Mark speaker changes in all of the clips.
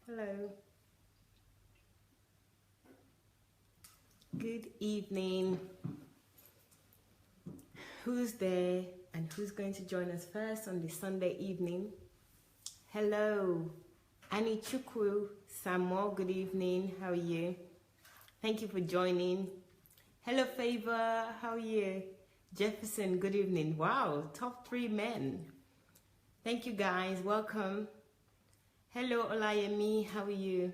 Speaker 1: Hello. Good evening. Who's there and who's going to join us first on this Sunday evening? Hello. Annie Chukwu, Samuel, good evening. How are you? Thank you for joining. Hello, Favor. How are you? Jefferson, good evening. Wow, top 3 men. Thank you, guys. Welcome. Hello, Olayemi. How are you?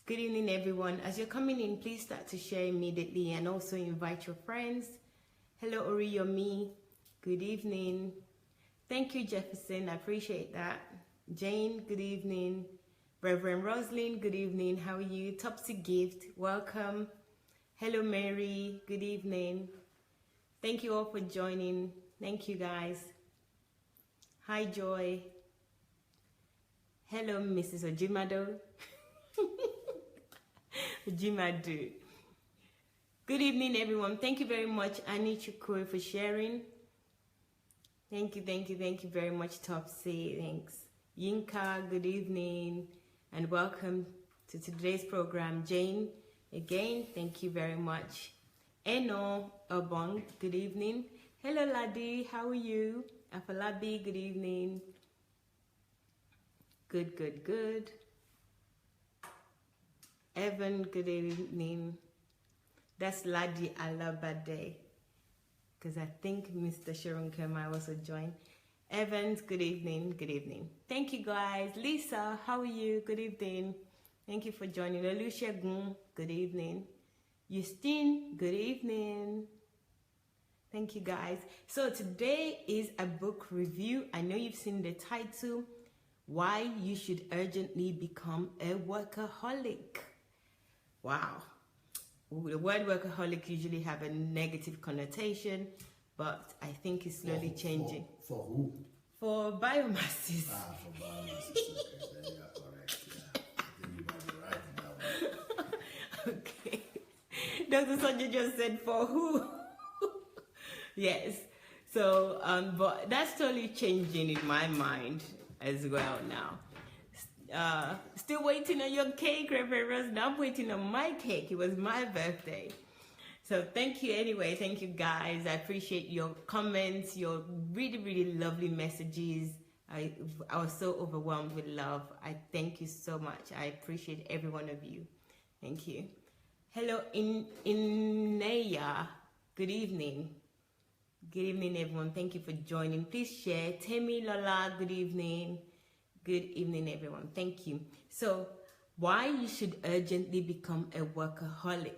Speaker 1: Good evening, everyone. As you're coming in, please start to share immediately and also invite your friends. Hello, Oriyomi. Good evening. Thank you, Jefferson. I appreciate that. Jane, good evening. Reverend Rosalind, good evening. How are you? Topsy Gift, welcome. Hello, Mary. Good evening. Thank you all for joining. Thank you, guys. Hi, Joy. Hello, Mrs. Ojimado. Ojimado. Good evening, everyone. Thank you very much, Annie Chukwu, for sharing. Thank you very much, Topsy. Thanks. Yinka, good evening, and welcome to today's program. Jane, again, thank you very much. Eno Obong, good evening. Hello, Ladi, how are you? Afalabi, good evening. Good. Evan, good evening. That's Ladi Alabade, because I think Mr. Sharon Kerma also joined. Evans, good evening. Thank you, guys. Lisa, how are you? Good evening. Thank you for joining. Olusegun, good evening. Justine, good evening. Thank you, guys. So today is a book review. I know you've seen the title, Why You Should Urgently Become a Workaholic. Wow. The word workaholic usually have a negative connotation, but I think it's slowly changing.
Speaker 2: For who?
Speaker 1: For biomasses.
Speaker 2: For biomasses. Okay, then you're correct. Yeah. I think you might be right in that one.
Speaker 1: Okay. Dr. Sanjay just said for who? Yes. So, but that's totally changing in my mind as well now. Still waiting on your cake, Reverend Rose. Now I'm waiting on my cake. It was my birthday. So thank you anyway. Thank you, guys. I appreciate your comments, your really lovely messages. I was so overwhelmed with love. I thank you so much. I appreciate every one of you. Thank you. Hello, Ineya. Good evening. Good evening, everyone. Thank you for joining. Please share. Temi Lola, good evening. Good evening, everyone. Thank you. So, why you should urgently become a workaholic?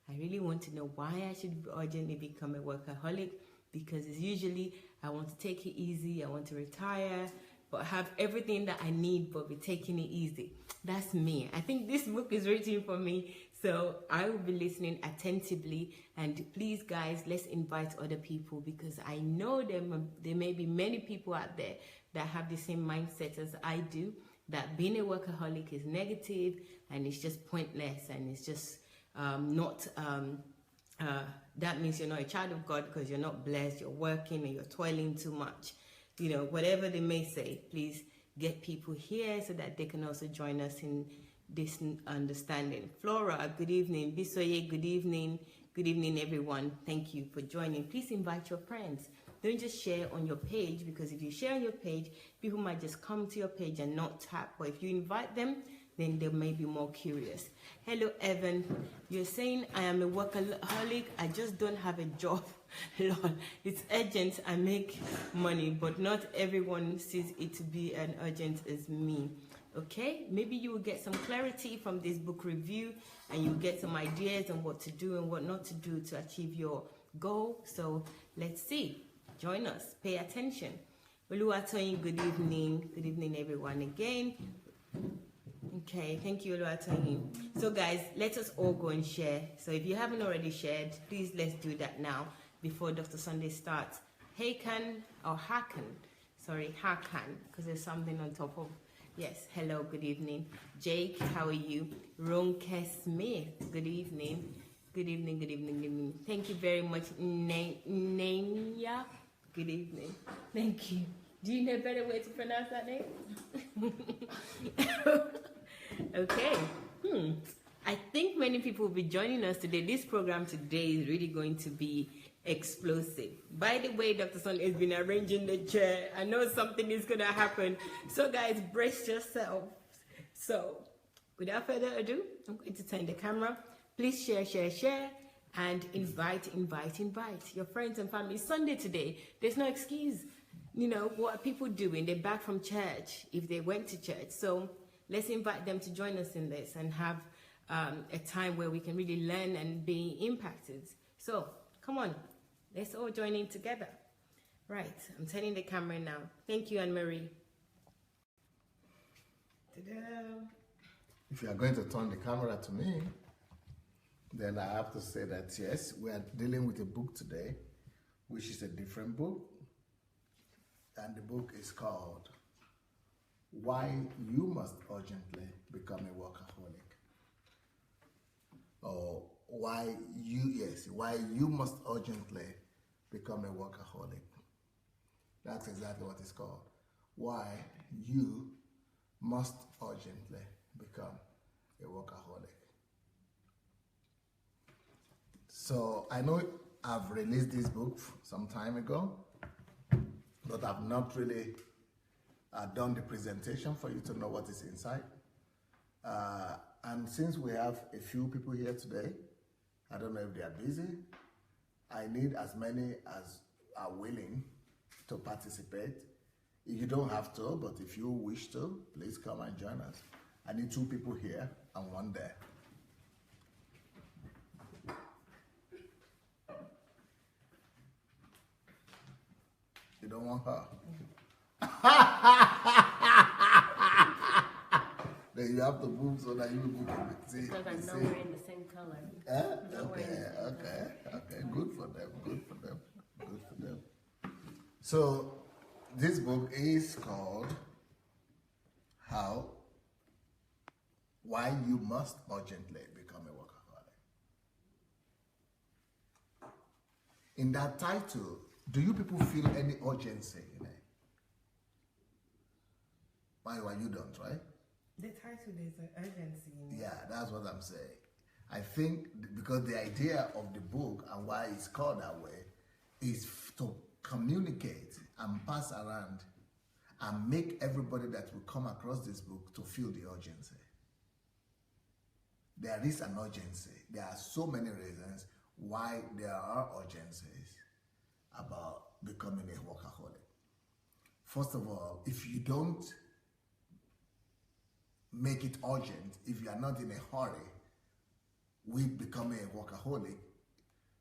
Speaker 1: I really want to know why I should urgently become a workaholic, because it's usually I want to take it easy, I want to retire, but have everything that I need, but be taking it easy. That's me. I think this book is written for me, so I will be listening attentively. And please, guys, let's invite other people, because I know there may be many people out there that have the same mindset as I do, that being a workaholic is negative and it's just pointless, and it's just that means you're not a child of God because you're not blessed, you're working and you're toiling too much. You know, whatever they may say, please get people here so that they can also join us in this understanding. Flora, good evening. Bisoye, good evening. Good evening, everyone. Thank you for joining. Please invite your friends. Don't just share on your page, because if you share on your page, people might just come to your page and not tap. But if you invite them, then they may be more curious. Hello, Evan. You're saying I am a workaholic. I just don't have a job. Lord, it's urgent. I make money, but not everyone sees it to be an urgent as me. Okay, maybe you will get some clarity from this book review, and you'll get some ideas on what to do and what not to do to achieve your goal. So let's see. Join us. Pay attention. Oluwatoyin, good evening. Good evening, everyone, again. Okay, thank you, Oluwatoyin. So, guys, let us all go and share. So, if you haven't already shared, please let's do that now before Dr. Sunday starts. Hakan or Hakan. Sorry, Hakan, because there's something on top of. Yes, hello, good evening. Jake, how are you? Ronke Smith, good evening. Good evening. Thank you very much, Nenya. Good evening. Thank you. Do you know a better way to pronounce that name? Okay. I think many people will be joining us today. This program today is really going to be explosive. By the way, Dr. Son has been arranging the chair. I know something is going to happen. So guys, brace yourself. So without further ado, I'm going to turn the camera. Please share, and invite your friends and family. Sunday today, there's no excuse. You know, what are people doing? They're back from church, if they went to church. So let's invite them to join us in this and have a time where we can really learn and be impacted. So come on, let's all join in together. Right, I'm turning the camera now. Thank you, Anne-Marie. Ta-da.
Speaker 2: If you are going to turn the camera to me, then I have to say that yes, we are dealing with a book today, which is a different book. And the book is called Why You Must Urgently Become a Workaholic. Or why you must urgently become a workaholic. That's exactly what it's called. Why you must urgently become a workaholic. So I know I've released this book some time ago, but I've not really done the presentation for you to know what is inside. And since we have a few people here today, I don't know if they are busy. I need as many as are willing to participate. You don't have to, but if you wish to, please come and join us. I need 2 people here and 1 there. You don't want her? Then you have to move so that you can see.
Speaker 3: Because I know we're in the same color.
Speaker 2: Okay. Good for them. So this book is called Why You Must Urgently Become a Workaholic. In that title, do you people feel any urgency in it? Why you don't, right?
Speaker 1: The title is an urgency.
Speaker 2: Yeah, that's what I'm saying. I think because the idea of the book and why it's called that way is to communicate and pass around and make everybody that will come across this book to feel the urgency. There is an urgency. There are so many reasons why there are urgencies about becoming a workaholic. First of all, if you don't make it urgent, if you are not in a hurry with becoming a workaholic,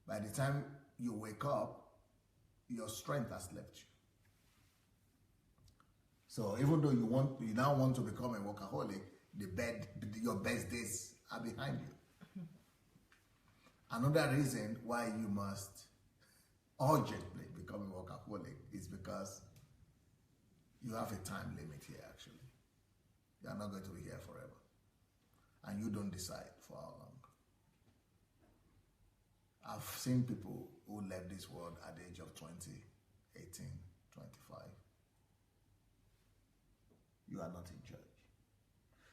Speaker 2: by the time you wake up, your strength has left you. So even though you now want to become a workaholic, your best days are behind you. Another reason why you must urgently become a workaholic is because you have a time limit here, actually. You are not going to be here forever. And you don't decide for how long. I've seen people who left this world at the age of 20, 18, 25. You are not in charge.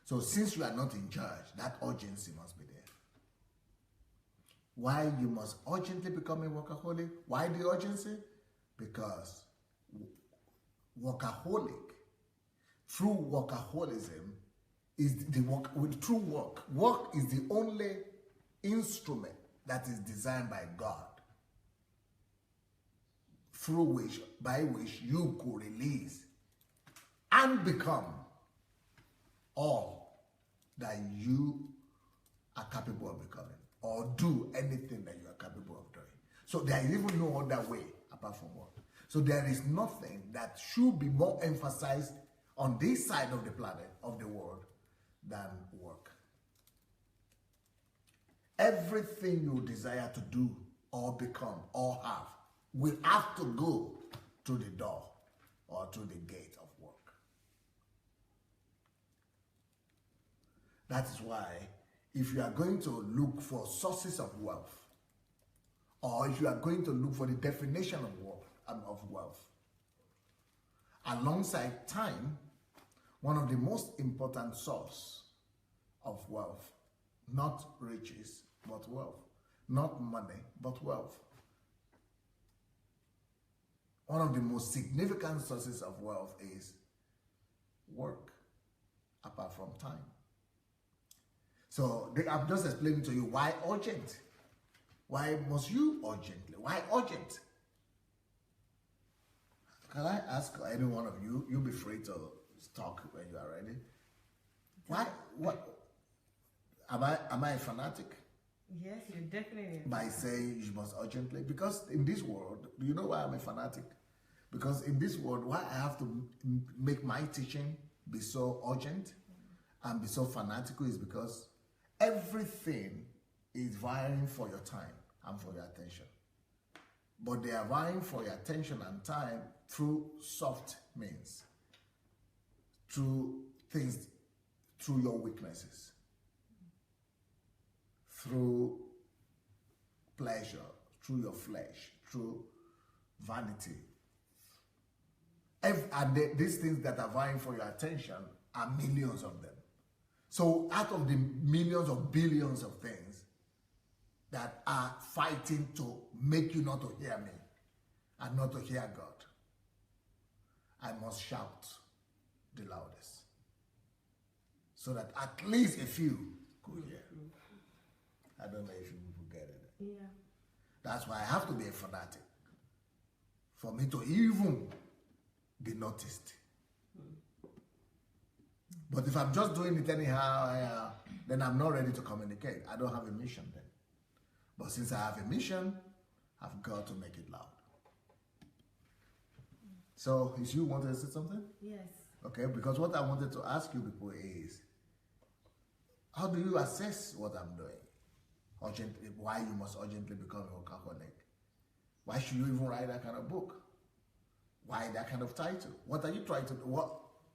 Speaker 2: So since you are not in charge, that urgency must be there. Why you must urgently become a workaholic? Why the urgency? Because true workaholism is true work. Work is the only instrument that is designed by God by which you could release and become all that you are capable of becoming, or do anything that you are capable of doing. So there is even no other way apart from work. So there is nothing that should be more emphasized on this side of the planet, of the world, than work. Everything you desire to do or become or have will have to go to the door or to the gate of work. That is why if you are going to look for sources of wealth, or if you are going to look for the definition of wealth, alongside time, one of the most important source of wealth, not riches, but wealth, not money, but wealth. One of the most significant sources of wealth is work, apart from time. So I'm just explaining to you why urgent. Why must you urgently? Why urgent? Can I ask any one of you? You'll be free to talk when you are ready. Why? What? Am I a fanatic?
Speaker 1: Yes, you're definitely.
Speaker 2: By saying you must urgently? Because in this world, do you know why I'm a fanatic? Because in this world, why I have to make my teaching be so urgent and be so fanatical is because everything is vying for your time and for your attention. But they are vying for your attention and time through soft means, through things, through your weaknesses, through pleasure, through your flesh, through vanity. These things that are vying for your attention are millions of them. So out of the millions or billions of things that are fighting to make you not to hear me and not to hear God, I must shout the loudest so that at least a few could hear. I don't know if you people get it.
Speaker 1: Yeah.
Speaker 2: That's why I have to be a fanatic for me to even be noticed. But if I'm just doing it anyhow, then I'm not ready to communicate. I don't have a mission then. But since I have a mission, I've got to make it loud. So, is you wanted to say something?
Speaker 1: Yes.
Speaker 2: Okay, because what I wanted to ask you people is, how do you assess what I'm doing? Urgently, why you must urgently become a workaholic? Why should you even write that kind of book? Why that kind of title? What are you trying to do?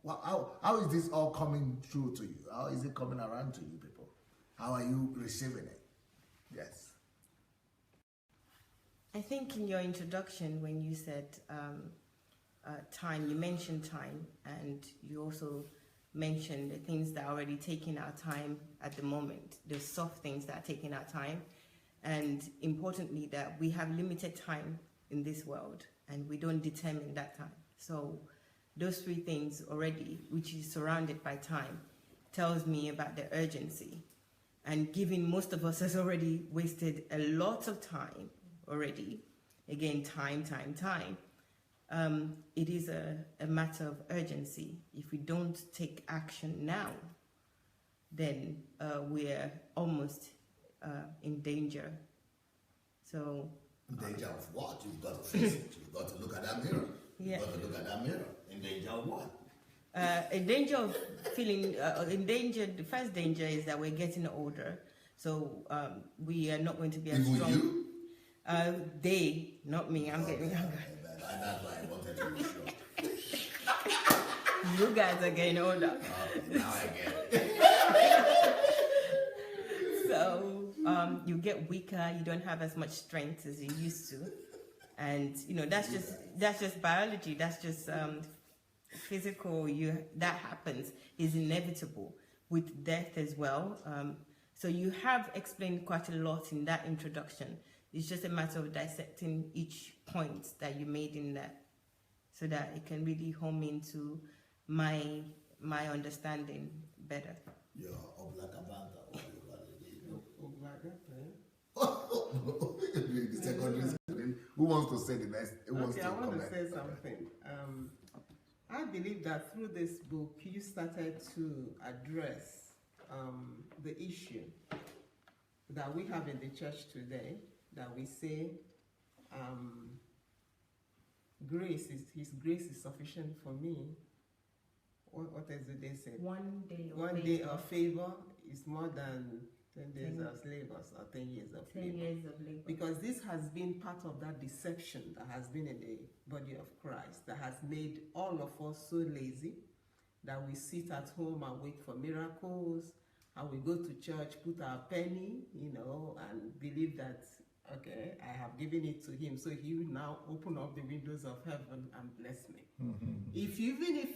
Speaker 2: How is this all coming true to you? How is it coming around to you people? How are you receiving it? Yes.
Speaker 1: I think in your introduction, when you said time, you mentioned time, and you also mentioned the things that are already taking our time at the moment, the soft things that are taking our time, and importantly that we have limited time in this world and we don't determine that time. So those three things already, which is surrounded by time, tells me about the urgency. And given most of us has already wasted a lot of time already, again, time, it is a matter of urgency. If we don't take action now, then we're almost in danger. So.
Speaker 2: In danger of what? You've got to face it. You've got to look at that mirror.
Speaker 1: Yeah.
Speaker 2: You've got to look at that mirror. In danger of what?
Speaker 1: In danger of feeling, in danger, the first danger is that we're getting older. So we are not going to be as strong.
Speaker 2: You?
Speaker 1: They, not me, I'm getting younger.
Speaker 2: That's why I wanted to be sure.
Speaker 1: You guys are getting older.
Speaker 2: Now I get it.
Speaker 1: So you get weaker, you don't have as much strength as you used to. And, you know, that's just biology, that's just physical, that happens, is inevitable with death as well. So you have explained quite a lot in that introduction. It's just a matter of dissecting each point that you made in that so that it can really home into my understanding better.
Speaker 2: You're Oblakabanta. The secondary student. Who wants to say the next?
Speaker 4: I want to say something. I believe that through this book, you started to address the issue that we have in the church today, that we say His grace is sufficient for me. What else do they say?
Speaker 1: One
Speaker 4: day of favor is more than 10 days of labor or 10 years of
Speaker 1: 10
Speaker 4: labor.
Speaker 1: years of labor.
Speaker 4: Because this has been part of that deception that has been in the body of Christ, that has made all of us so lazy that we sit at home and wait for miracles, and we go to church, put our penny, and believe that, okay, I have given it to him, so he will now open up the windows of heaven and bless me.
Speaker 2: Mm-hmm.
Speaker 4: Even if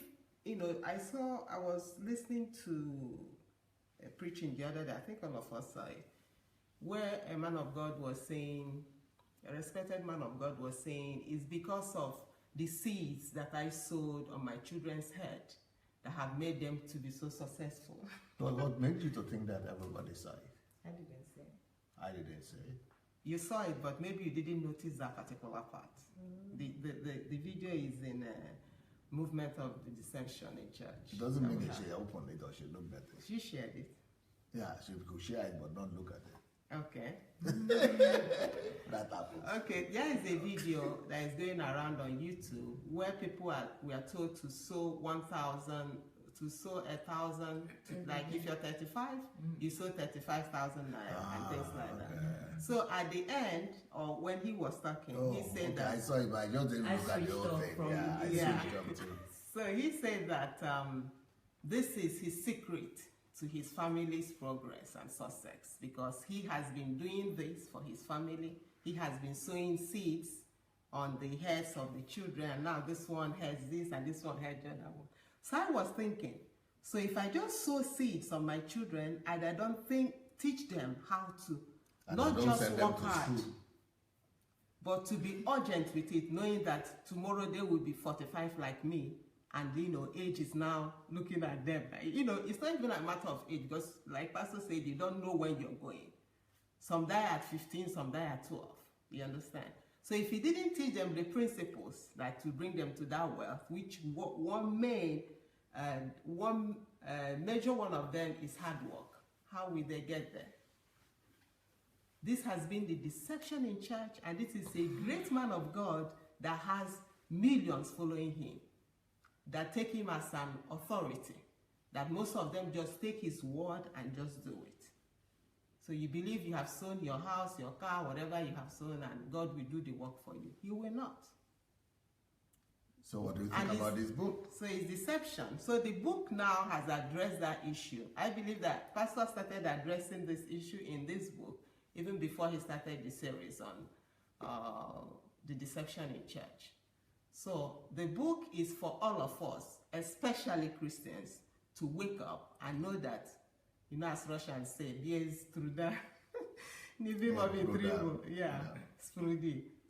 Speaker 4: I was listening to a preaching the other day, I think all of us saw it, where a man of God was saying, a respected man of God was saying, it's because of the seeds that I sowed on my children's head that have made them to be so successful.
Speaker 2: Well, what made you to think that everybody saw it?
Speaker 1: I didn't say.
Speaker 2: I didn't say it.
Speaker 4: You saw it, but maybe you didn't notice that particular part. The video is in Movement of the Deception in church.
Speaker 2: It doesn't mean that she opened it or she looked at it.
Speaker 4: She shared it.
Speaker 2: Yeah, she could share it but not look at it.
Speaker 4: Okay.
Speaker 2: That happens.
Speaker 4: Okay, there is a video that is going around on YouTube where people we are told to sow 1,000, to sow 1,000, like if you're 35, you sow 35,000 naira and things like that. So at the end, or when he was talking, he said that.
Speaker 2: I saw it, but I just didn't look at the whole thing. Yeah, I switched up too.
Speaker 4: So he said that this is his secret to his family's progress and success, because he has been doing this for his family. He has been sowing seeds on the heads of the children, and now this one has this and this one has the other one. So I was thinking, so if I just sow seeds on my children and I don't teach them how to
Speaker 2: And
Speaker 4: not
Speaker 2: don't
Speaker 4: just
Speaker 2: send them
Speaker 4: work
Speaker 2: to
Speaker 4: hard,
Speaker 2: school.
Speaker 4: but to be urgent with it, knowing that tomorrow they will be 45 like me, and age is now looking at them. It's not even a matter of age, because like Pastor said, you don't know when you're going. Some die at 15, some die at 12. You understand? So if you didn't teach them the principles that will bring them to that wealth, which one major one of them is hard work, how will they get there? This has been the deception in church, and this is a great man of God that has millions following him, that take him as an authority, that most of them just take his word and just do it. So you believe you have sown your house, your car, whatever you have sown, and God will do the work for you. You will not.
Speaker 2: So what do you think about this book?
Speaker 4: So it's deception. So the book now has addressed that issue. I believe that Pastor started addressing this issue in this book even before he started the series on the deception in church. So the book is for all of us, especially Christians, to wake up and know that, as Russians say, yes, truda,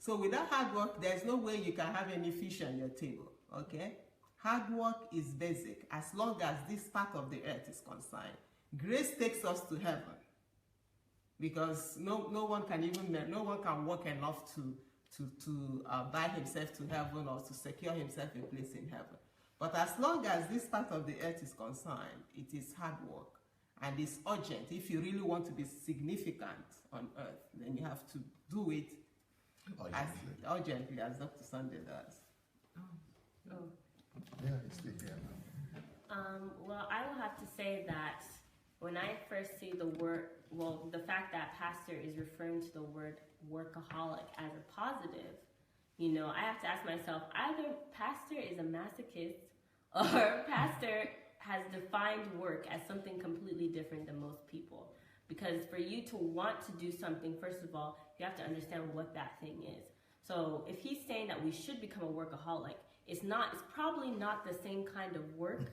Speaker 4: So without hard work, there's no way you can have any fish on your table, okay? Hard work is basic, as long as this part of the earth is concerned. Grace takes us to heaven, because no one can work enough to buy himself to heaven or to secure himself a place in heaven. But as long as this part of the earth is concerned, it is hard work. And it's urgent. If you really want to be significant on earth, then you have to do it urgently, as Dr. Sunday does.
Speaker 3: Oh.
Speaker 2: Yeah, it's still here.
Speaker 3: Well, I will have to say that when I first see the fact that pastor is referring to the word workaholic as a positive, I have to ask myself, either pastor is a masochist or pastor has defined work as something completely different than most people. Because for you to want to do something, first of all, you have to understand what that thing is. So if he's saying that we should become a workaholic, it's probably not the same kind of work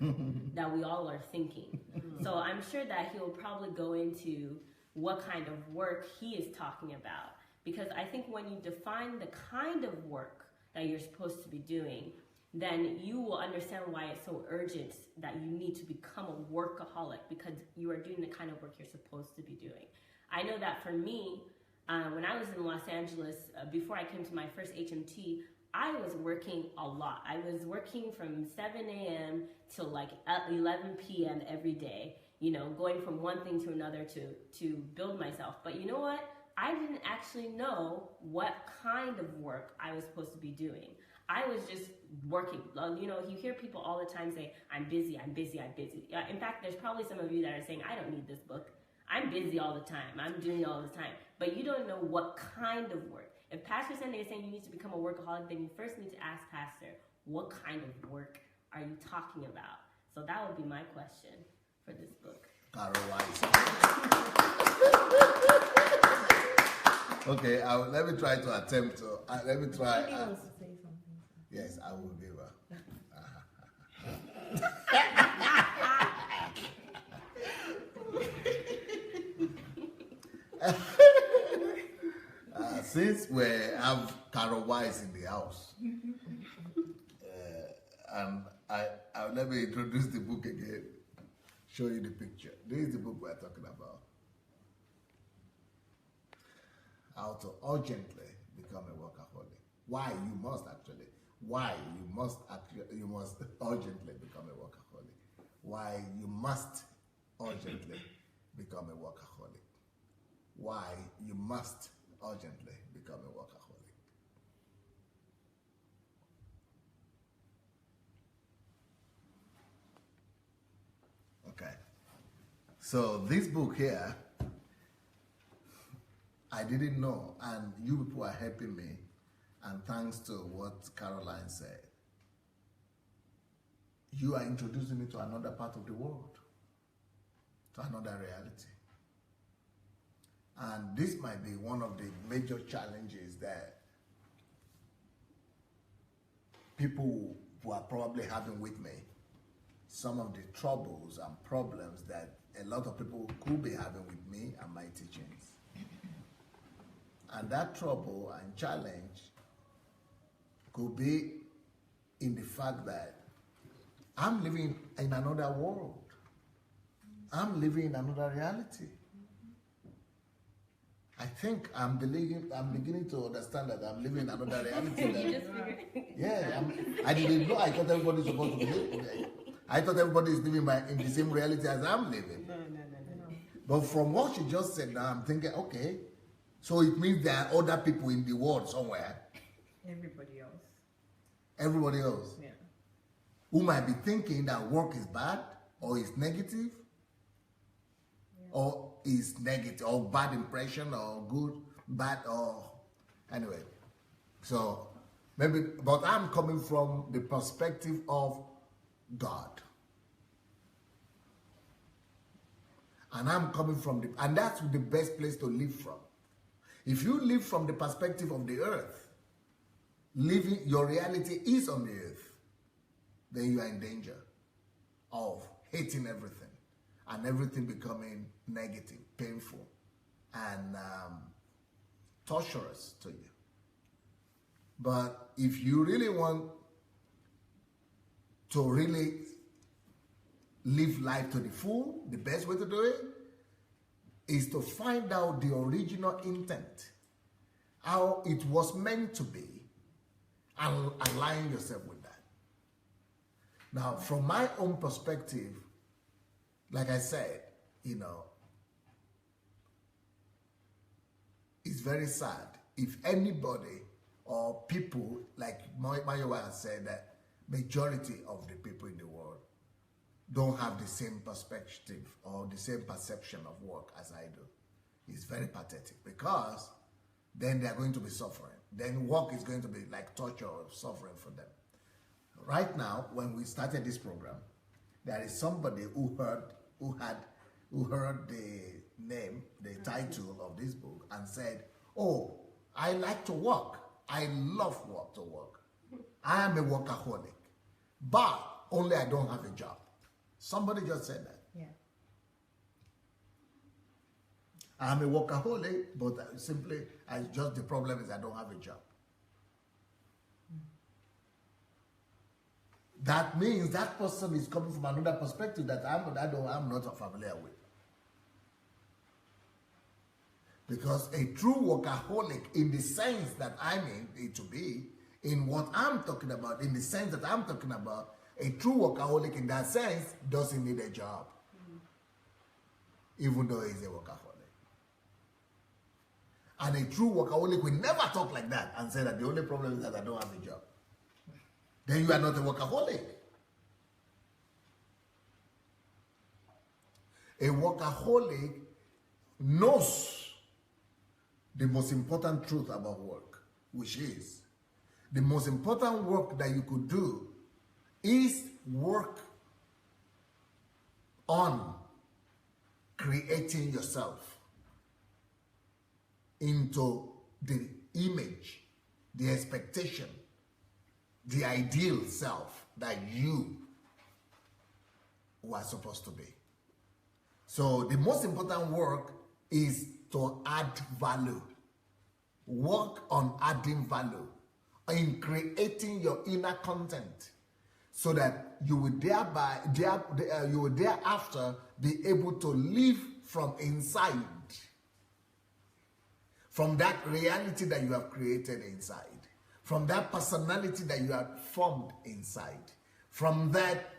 Speaker 3: that we all are thinking. So I'm sure that he'll probably go into what kind of work he is talking about. Because I think when you define the kind of work that you're supposed to be doing, then you will understand why it's so urgent that you need to become a workaholic, because you are doing the kind of work you're supposed to be doing. I know that for me, when I was in Los Angeles, before I came to my first HMT, I was working a lot. I was working from 7 a.m. till like 11 p.m. every day, going from one thing to another to build myself. But you know what? I didn't actually know what kind of work I was supposed to be doing. I was just working. You hear people all the time say, I'm busy, I'm busy, I'm busy. In fact, there's probably some of you that are saying, I don't need this book. I'm busy all the time. I'm doing it all the time. But you don't know what kind of work. If Pastor Sunday is saying you need to become a workaholic, then you first need to ask Pastor, what kind of work are you talking about? So that would be my question for this book.
Speaker 2: Okay, let me try to attempt to. Let me try.
Speaker 1: He wants to say something.
Speaker 2: Yes, I will give her. since we have Carol Wise in the house, and let me introduce the book again, show you the picture. This is the book we're talking about. How to urgently become a workaholic. Why you must urgently become a workaholic. Why you must urgently become a workaholic. Why you must urgently become a workaholic. Okay. So this book here, I didn't know, and you people are helping me, and thanks to what Caroline said, you are introducing me to another part of the world, to another reality. And this might be one of the major challenges that people who are probably having with me, some of the troubles and problems that a lot of people could be having with me and my teachings. And that trouble and challenge could be in the fact that I'm living in another world. I'm living in another reality. I think I'm beginning to understand that I'm living in another reality.
Speaker 3: You just figured.
Speaker 2: Yeah, I didn't know. I thought everybody's supposed to be living. I thought everybody is living in the same reality as I'm living.
Speaker 4: No.
Speaker 2: But from what she just said now, I'm thinking, okay, so it means there are other people in the world somewhere.
Speaker 1: Everybody else.
Speaker 2: Everybody else.
Speaker 1: Yeah.
Speaker 2: Who might be thinking that work is bad or is negative, or is negative, or bad impression, or good, bad, or anyway. So maybe, but I'm coming from the perspective of God. And I'm coming from and that's the best place to live from. If you live from the perspective of the earth, your reality is on the earth, then you are in danger of hating everything and everything becoming negative, painful, and torturous to you. But if you really want to really live life to the full, the best way to do it is to find out the original intent, how it was meant to be, and align yourself with that. Now, from my own perspective, like I said, it's very sad if anybody or people, like Mayowa has said, that majority of the people in the world don't have the same perspective or the same perception of work as I do. It's very pathetic, because then they're going to be suffering. Then work is going to be like torture or suffering for them. Right now, when we started this program, there is somebody who heard the name, the title of this book, and said, "Oh, I like to work. I love to work. I am a workaholic, but only I don't have a job." Somebody just said that.
Speaker 1: Yeah.
Speaker 2: I'm a workaholic, but the problem is I don't have a job. That means that person is coming from another perspective that I'm not familiar with. Because a true workaholic, in the sense that I mean it to be, in what I'm talking about, in the sense that I'm talking about, a true workaholic in that sense doesn't need a job, even though he's a workaholic. And a true workaholic will never talk like that and say that the only problem is that I don't have a job. Then you are not a workaholic. A workaholic knows the most important truth about work, which is the most important work that you could do is work on creating yourself into the image, the expectation, the ideal self that you were supposed to be. So the most important work is to add value. work on adding value, in creating your inner content, so that you will thereafter be able to live from inside, from that reality that you have created inside, from that personality that you have formed inside, from that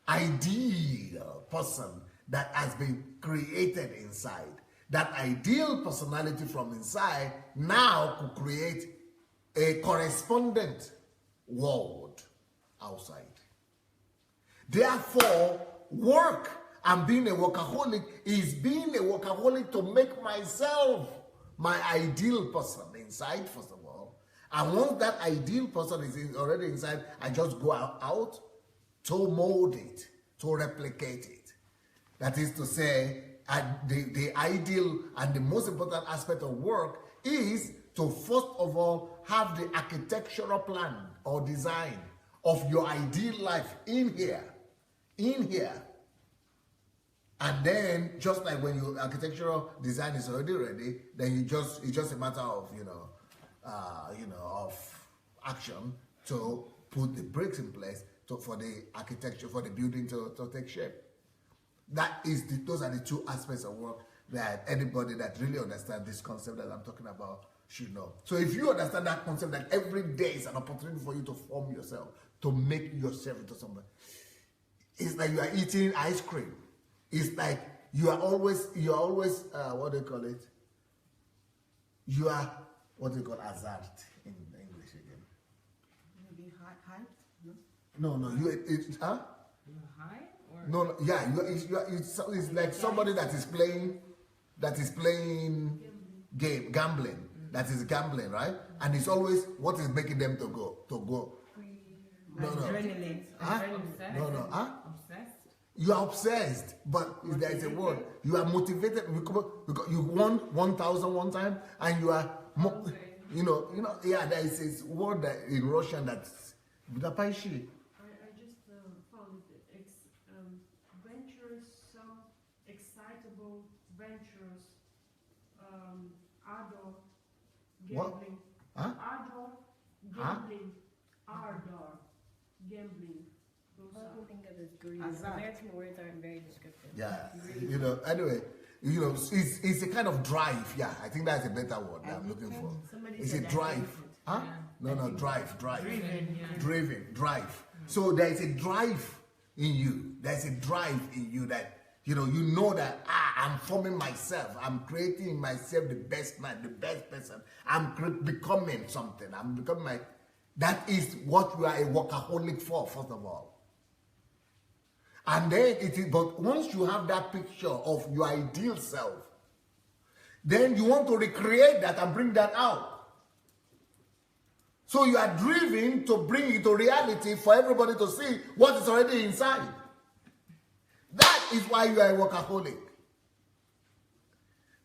Speaker 2: ideal person that has been created inside. That ideal personality from inside now could create a correspondent world outside. Therefore, work and being a workaholic is being a workaholic to make myself my ideal person inside, first of all. And once that ideal person is already inside, I just go out to mold it, to replicate it. That is to say, the ideal and the most important aspect of work is to first of all have the architectural plan or design of your ideal life in here. And then just like when your architectural design is already ready, then it's just a matter of of action to put the bricks in place for the architecture, for the building to take shape. Those are the two aspects of work that anybody that really understands this concept that I'm talking about should know. So if you understand that concept, that every day is an opportunity for you to form yourself, to make yourself into somebody. It's like you are eating ice cream. It's like you are always what do you call it? You are, what do you call hazard in English again?
Speaker 4: Maybe hyped?
Speaker 2: No, huh?
Speaker 5: You're high? Or?
Speaker 2: No, yeah, it's like somebody that is playing gambling, that is gambling, right? And it's always what is making them to go. No.
Speaker 1: Adrenaline.
Speaker 2: Huh?
Speaker 5: Obsessed?
Speaker 2: No, huh?
Speaker 5: Obsessed?
Speaker 2: You are obsessed, but there is a word. You are motivated because you won 1,000 one time, and you are, yeah. There is this word that in Russian that's Budapesti.
Speaker 6: I just found it venturous, excitable, venturous, ardor, gambling.
Speaker 2: What? Huh?
Speaker 6: Ardor, gambling, ardor, gambling. Those
Speaker 3: All I
Speaker 6: are
Speaker 3: can think of is greed.
Speaker 4: Hazard.
Speaker 3: American words aren't very descriptive.
Speaker 2: Yeah, anyway, it's a kind of drive. Yeah, I think that's a better word that I'm looking for.
Speaker 1: Somebody
Speaker 2: It's a
Speaker 1: said
Speaker 2: drive.
Speaker 1: addicted.
Speaker 2: Huh?
Speaker 5: Yeah.
Speaker 2: No, drive.
Speaker 5: Driven, yeah.
Speaker 2: Driven, drive. So there is a drive in you. There's a drive in you that, you know that, I'm forming myself. I'm creating myself the best man, the best person. I'm becoming something. I'm becoming that is what you are a workaholic for, first of all. And then but once you have that picture of your ideal self, then you want to recreate that and bring that out. So you are driven to bring it to reality for everybody to see what is already inside. That is why you are a workaholic.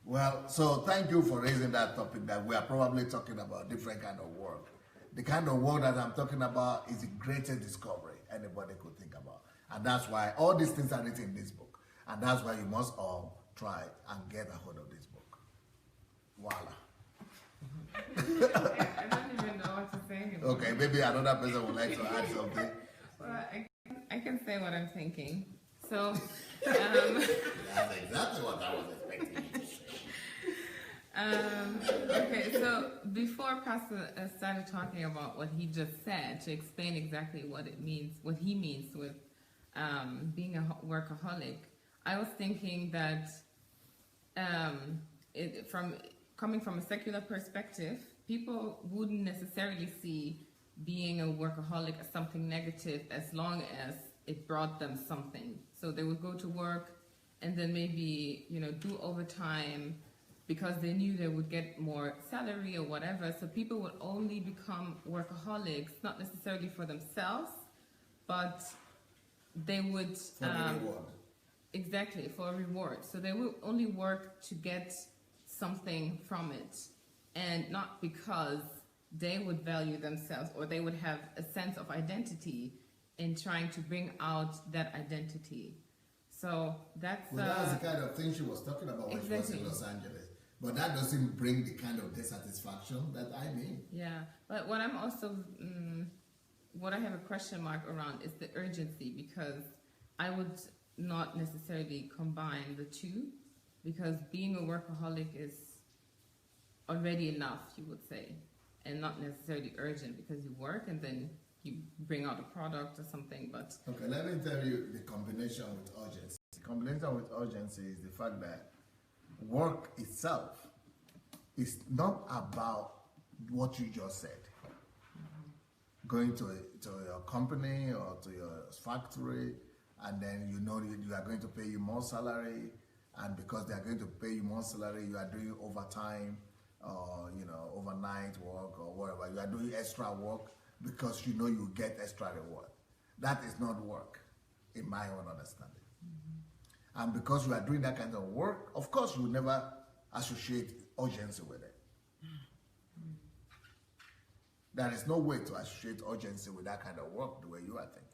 Speaker 2: Well, so thank you for raising that topic, that we are probably talking about different kind of work. The kind of work that I'm talking about is the greatest discovery anybody could think about. And that's why all these things are written in this book. And that's why you must all try and get a hold of this book. Voila.
Speaker 5: I don't even know what to say anymore.
Speaker 2: Okay, maybe another person would like to add something.
Speaker 5: Well, I can say what I'm thinking. So,
Speaker 2: That's exactly what I was expecting you to say.
Speaker 5: okay, so before Pastor started talking about what he just said, to explain exactly what he means with being a workaholic, I was thinking that coming from a secular perspective, people wouldn't necessarily see being a workaholic as something negative as long as it brought them something. So they would go to work and then maybe, do overtime because they knew they would get more salary or whatever. So people would only become workaholics, not necessarily for themselves, but they would...
Speaker 2: For the reward.
Speaker 5: Exactly, for a reward. So they will only work to get something from it, and not because they would value themselves or they would have a sense of identity in trying to bring out that identity. So that's...
Speaker 2: Well, that's the kind of thing she was talking about when she was in
Speaker 5: Exactly.
Speaker 2: Los Angeles. But that doesn't bring the kind of dissatisfaction that I mean.
Speaker 5: Yeah, but what I'm also, what I have a question mark around is the urgency, because I would not necessarily combine the two, because being a workaholic is already enough, you would say, and not necessarily urgent, because you work and then you bring out a product or something. But
Speaker 2: okay, let me tell you the combination with urgency. The combination with urgency is the fact that work itself is not about what you just said. Going to your company or to your factory, and then you know you are going to pay you more salary, and because they are going to pay you more salary, you are doing overtime or overnight work or whatever. You are doing extra work because you know you get extra reward. That is not work, in my own understanding. And because you are doing that kind of work, of course you will never associate urgency with it. There is no way to associate urgency with that kind of work the way you are thinking.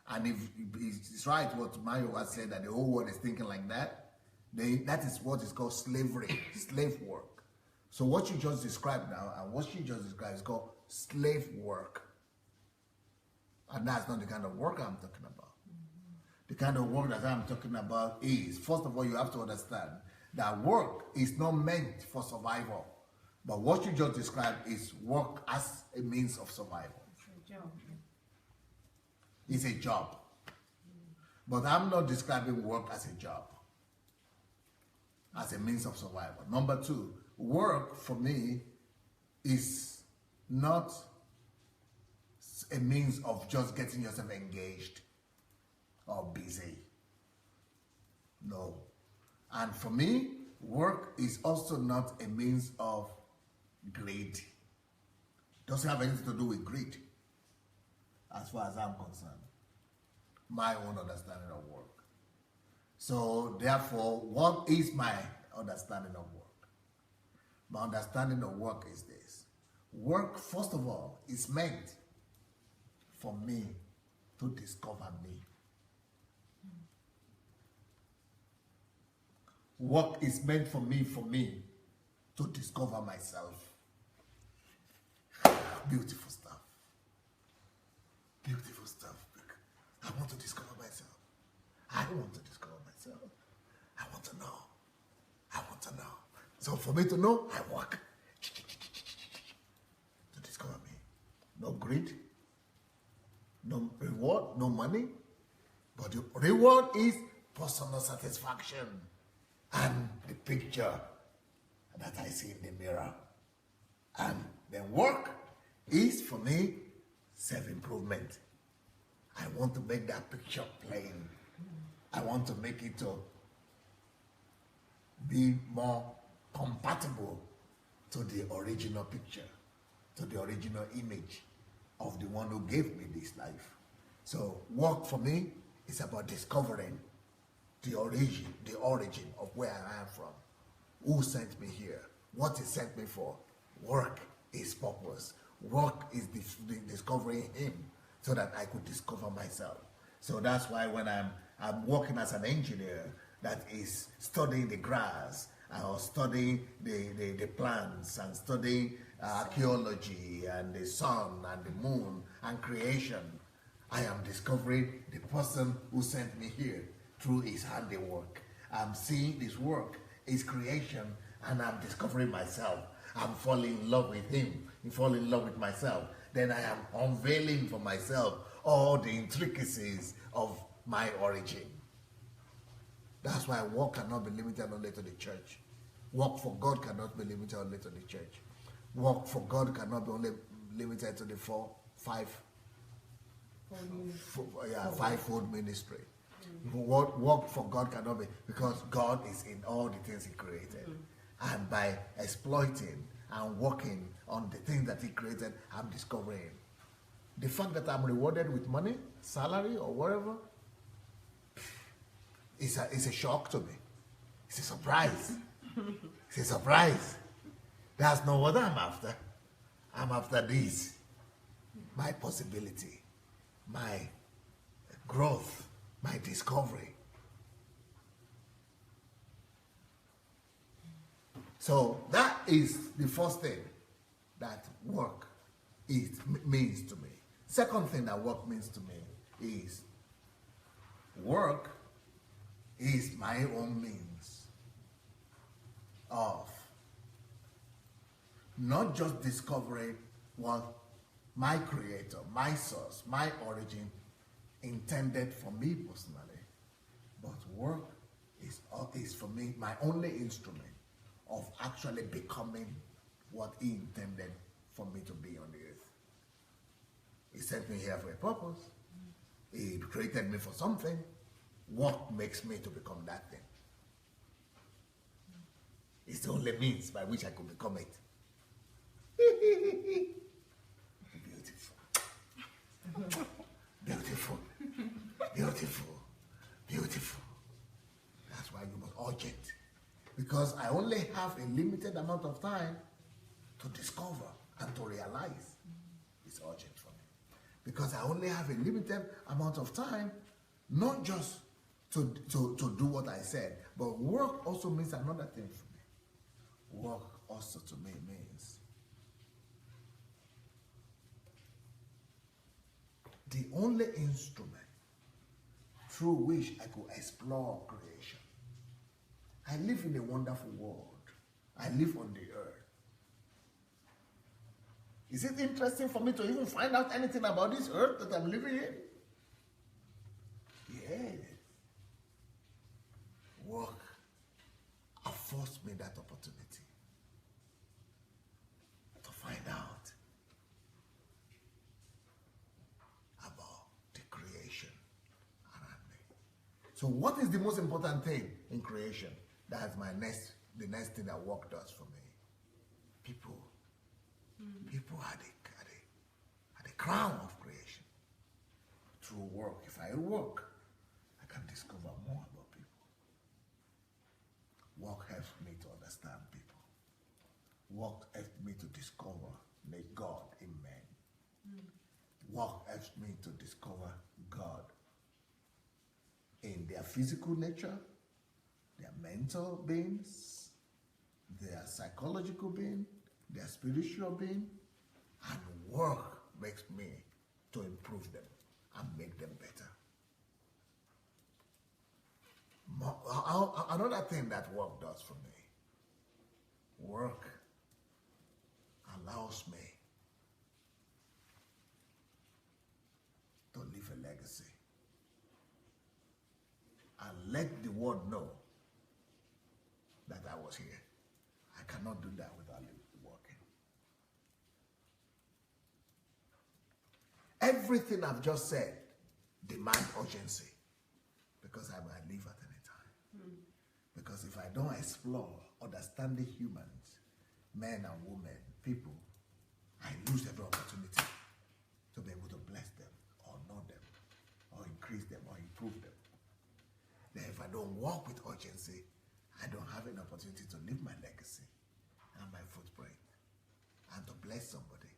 Speaker 2: And if it's right what Mario has said, that the whole world is thinking like that, that is what is called slavery, slave work. So what you just described now and what she just described is called slave work. And that's not the kind of work I'm talking about. The kind of work that I'm talking about is, first of all, you have to understand that work is not meant for survival. But what you just described is work as a means of survival.
Speaker 6: It's a job.
Speaker 2: It's a job. But I'm not describing work as a job, as a means of survival. Number two, work for me is not a means of just getting yourself engaged or busy. No. And for me, work is also not a means of greed. Doesn't have anything to do with greed, as far as I'm concerned. My own understanding of work. So therefore, what is my understanding of work? My understanding of work is this. Work, first of all, is meant for me to discover me. Work is meant for me to discover myself. Beautiful stuff. Beautiful stuff. I want to discover myself. I want to discover myself. I want to know. I want to know. So for me to know, I work to discover me. No greed, no reward, no money. But the reward is personal satisfaction and the picture that I see in the mirror. And then work is, for me, self-improvement. I want to make that picture plain. I want to make it to be more compatible to the original picture, to the original image of the one who gave me this life. So work for me is about discovering the origin of where I am from. Who sent me here? What he sent me for? Work is purpose. Work is discovering him so that I could discover myself. So that's why when I'm working as an engineer that is studying the grass or studying the plants and studying archaeology and the sun and the moon and creation, I am discovering the person who sent me here through his handiwork. I'm seeing his work, his creation, and I'm discovering myself. I'm falling in love with him, I'm falling in love with myself. Then I am unveiling for myself all the intricacies of my origin. That's why work cannot be limited only to the church. Work for God cannot be limited only to the church. Work for God cannot be only limited to the fivefold ministry. Work for God cannot be, because God is in all the things he created. And by exploiting and working on the things that he created, I'm discovering. The fact that I'm rewarded with money, salary, or whatever, it's a shock to me. It's a surprise. It's a surprise. That's not what I'm after. I'm after this. My possibility, my growth, my discovery. So that is the first thing that work means to me. Second thing that work means to me is work is my own means of not just discovering what my creator, my source, my origin intended for me personally, but work is for me my only instrument of actually becoming what he intended for me to be on the earth. He sent me here for a purpose. He created me for something. What makes me to become that thing? It's the only means by which I could become it. Beautiful. Beautiful. Beautiful. Beautiful. That's why you must urgent. Because I only have a limited amount of time to discover and to realize. It's urgent for me. Because I only have a limited amount of time, not just to do what I said, but work also means another thing for me. Work also to me means the only instrument through which I could explore creation. I live in a wonderful world. I live on the earth. Is it interesting for me to even find out anything about this earth that I'm living in? Yes. Work affords me that opportunity to find out about the creation around me. So what is the most important thing in creation? That's the next thing that work does for me. People. People are the crown of creation. Through work, if I work, I can discover more about people. Work helps me to understand people. Work helps me to discover the God in man. Work helps me to discover God in their physical nature, their mental beings, their psychological being, their spiritual being, and work makes me to improve them and make them better. Another thing that work does for me, work allows me to leave a legacy and let the world know that I was here. I cannot do that without working. Everything I've just said demands urgency because I might leave at any time. Because if I don't explore understanding humans, men and women, people, I lose every opportunity to be able to bless them or know them or increase them or improve them. Then if I don't walk with urgency, I don't have an opportunity to leave my legacy and my footprint and to bless somebody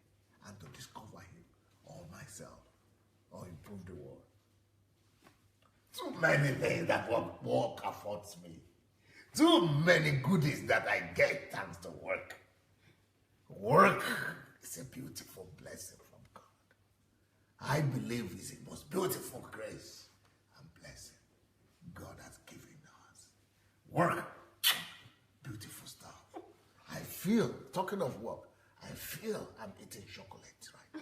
Speaker 2: and to discover him or myself or improve the world. Too many things that work affords me. Too many goodies that I get thanks to work. Work is a beautiful blessing from God. I believe it's the most beautiful grace and blessing God has given us. Work, beautiful stuff. I feel, talking of work, I feel I'm eating chocolate right now.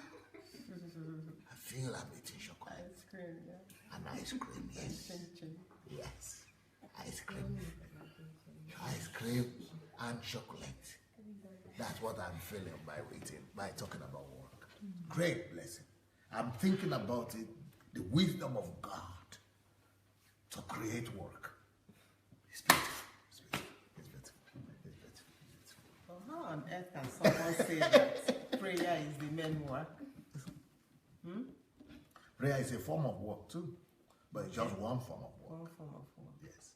Speaker 2: I feel I'm eating chocolate.
Speaker 4: Ice cream, yeah.
Speaker 2: An ice cream, yes. Yes. Ice cream. Ice cream and chocolate. That's what I'm feeling by talking about work. Great blessing. I'm thinking about it, the wisdom of God to create work. It's beautiful. It's beautiful. It's beautiful. It's beautiful. It's beautiful.
Speaker 4: So how on earth can someone say that prayer is the main work?
Speaker 2: Prayer is a form of work too, but it's just one form of work.
Speaker 4: One form of work.
Speaker 2: Yes.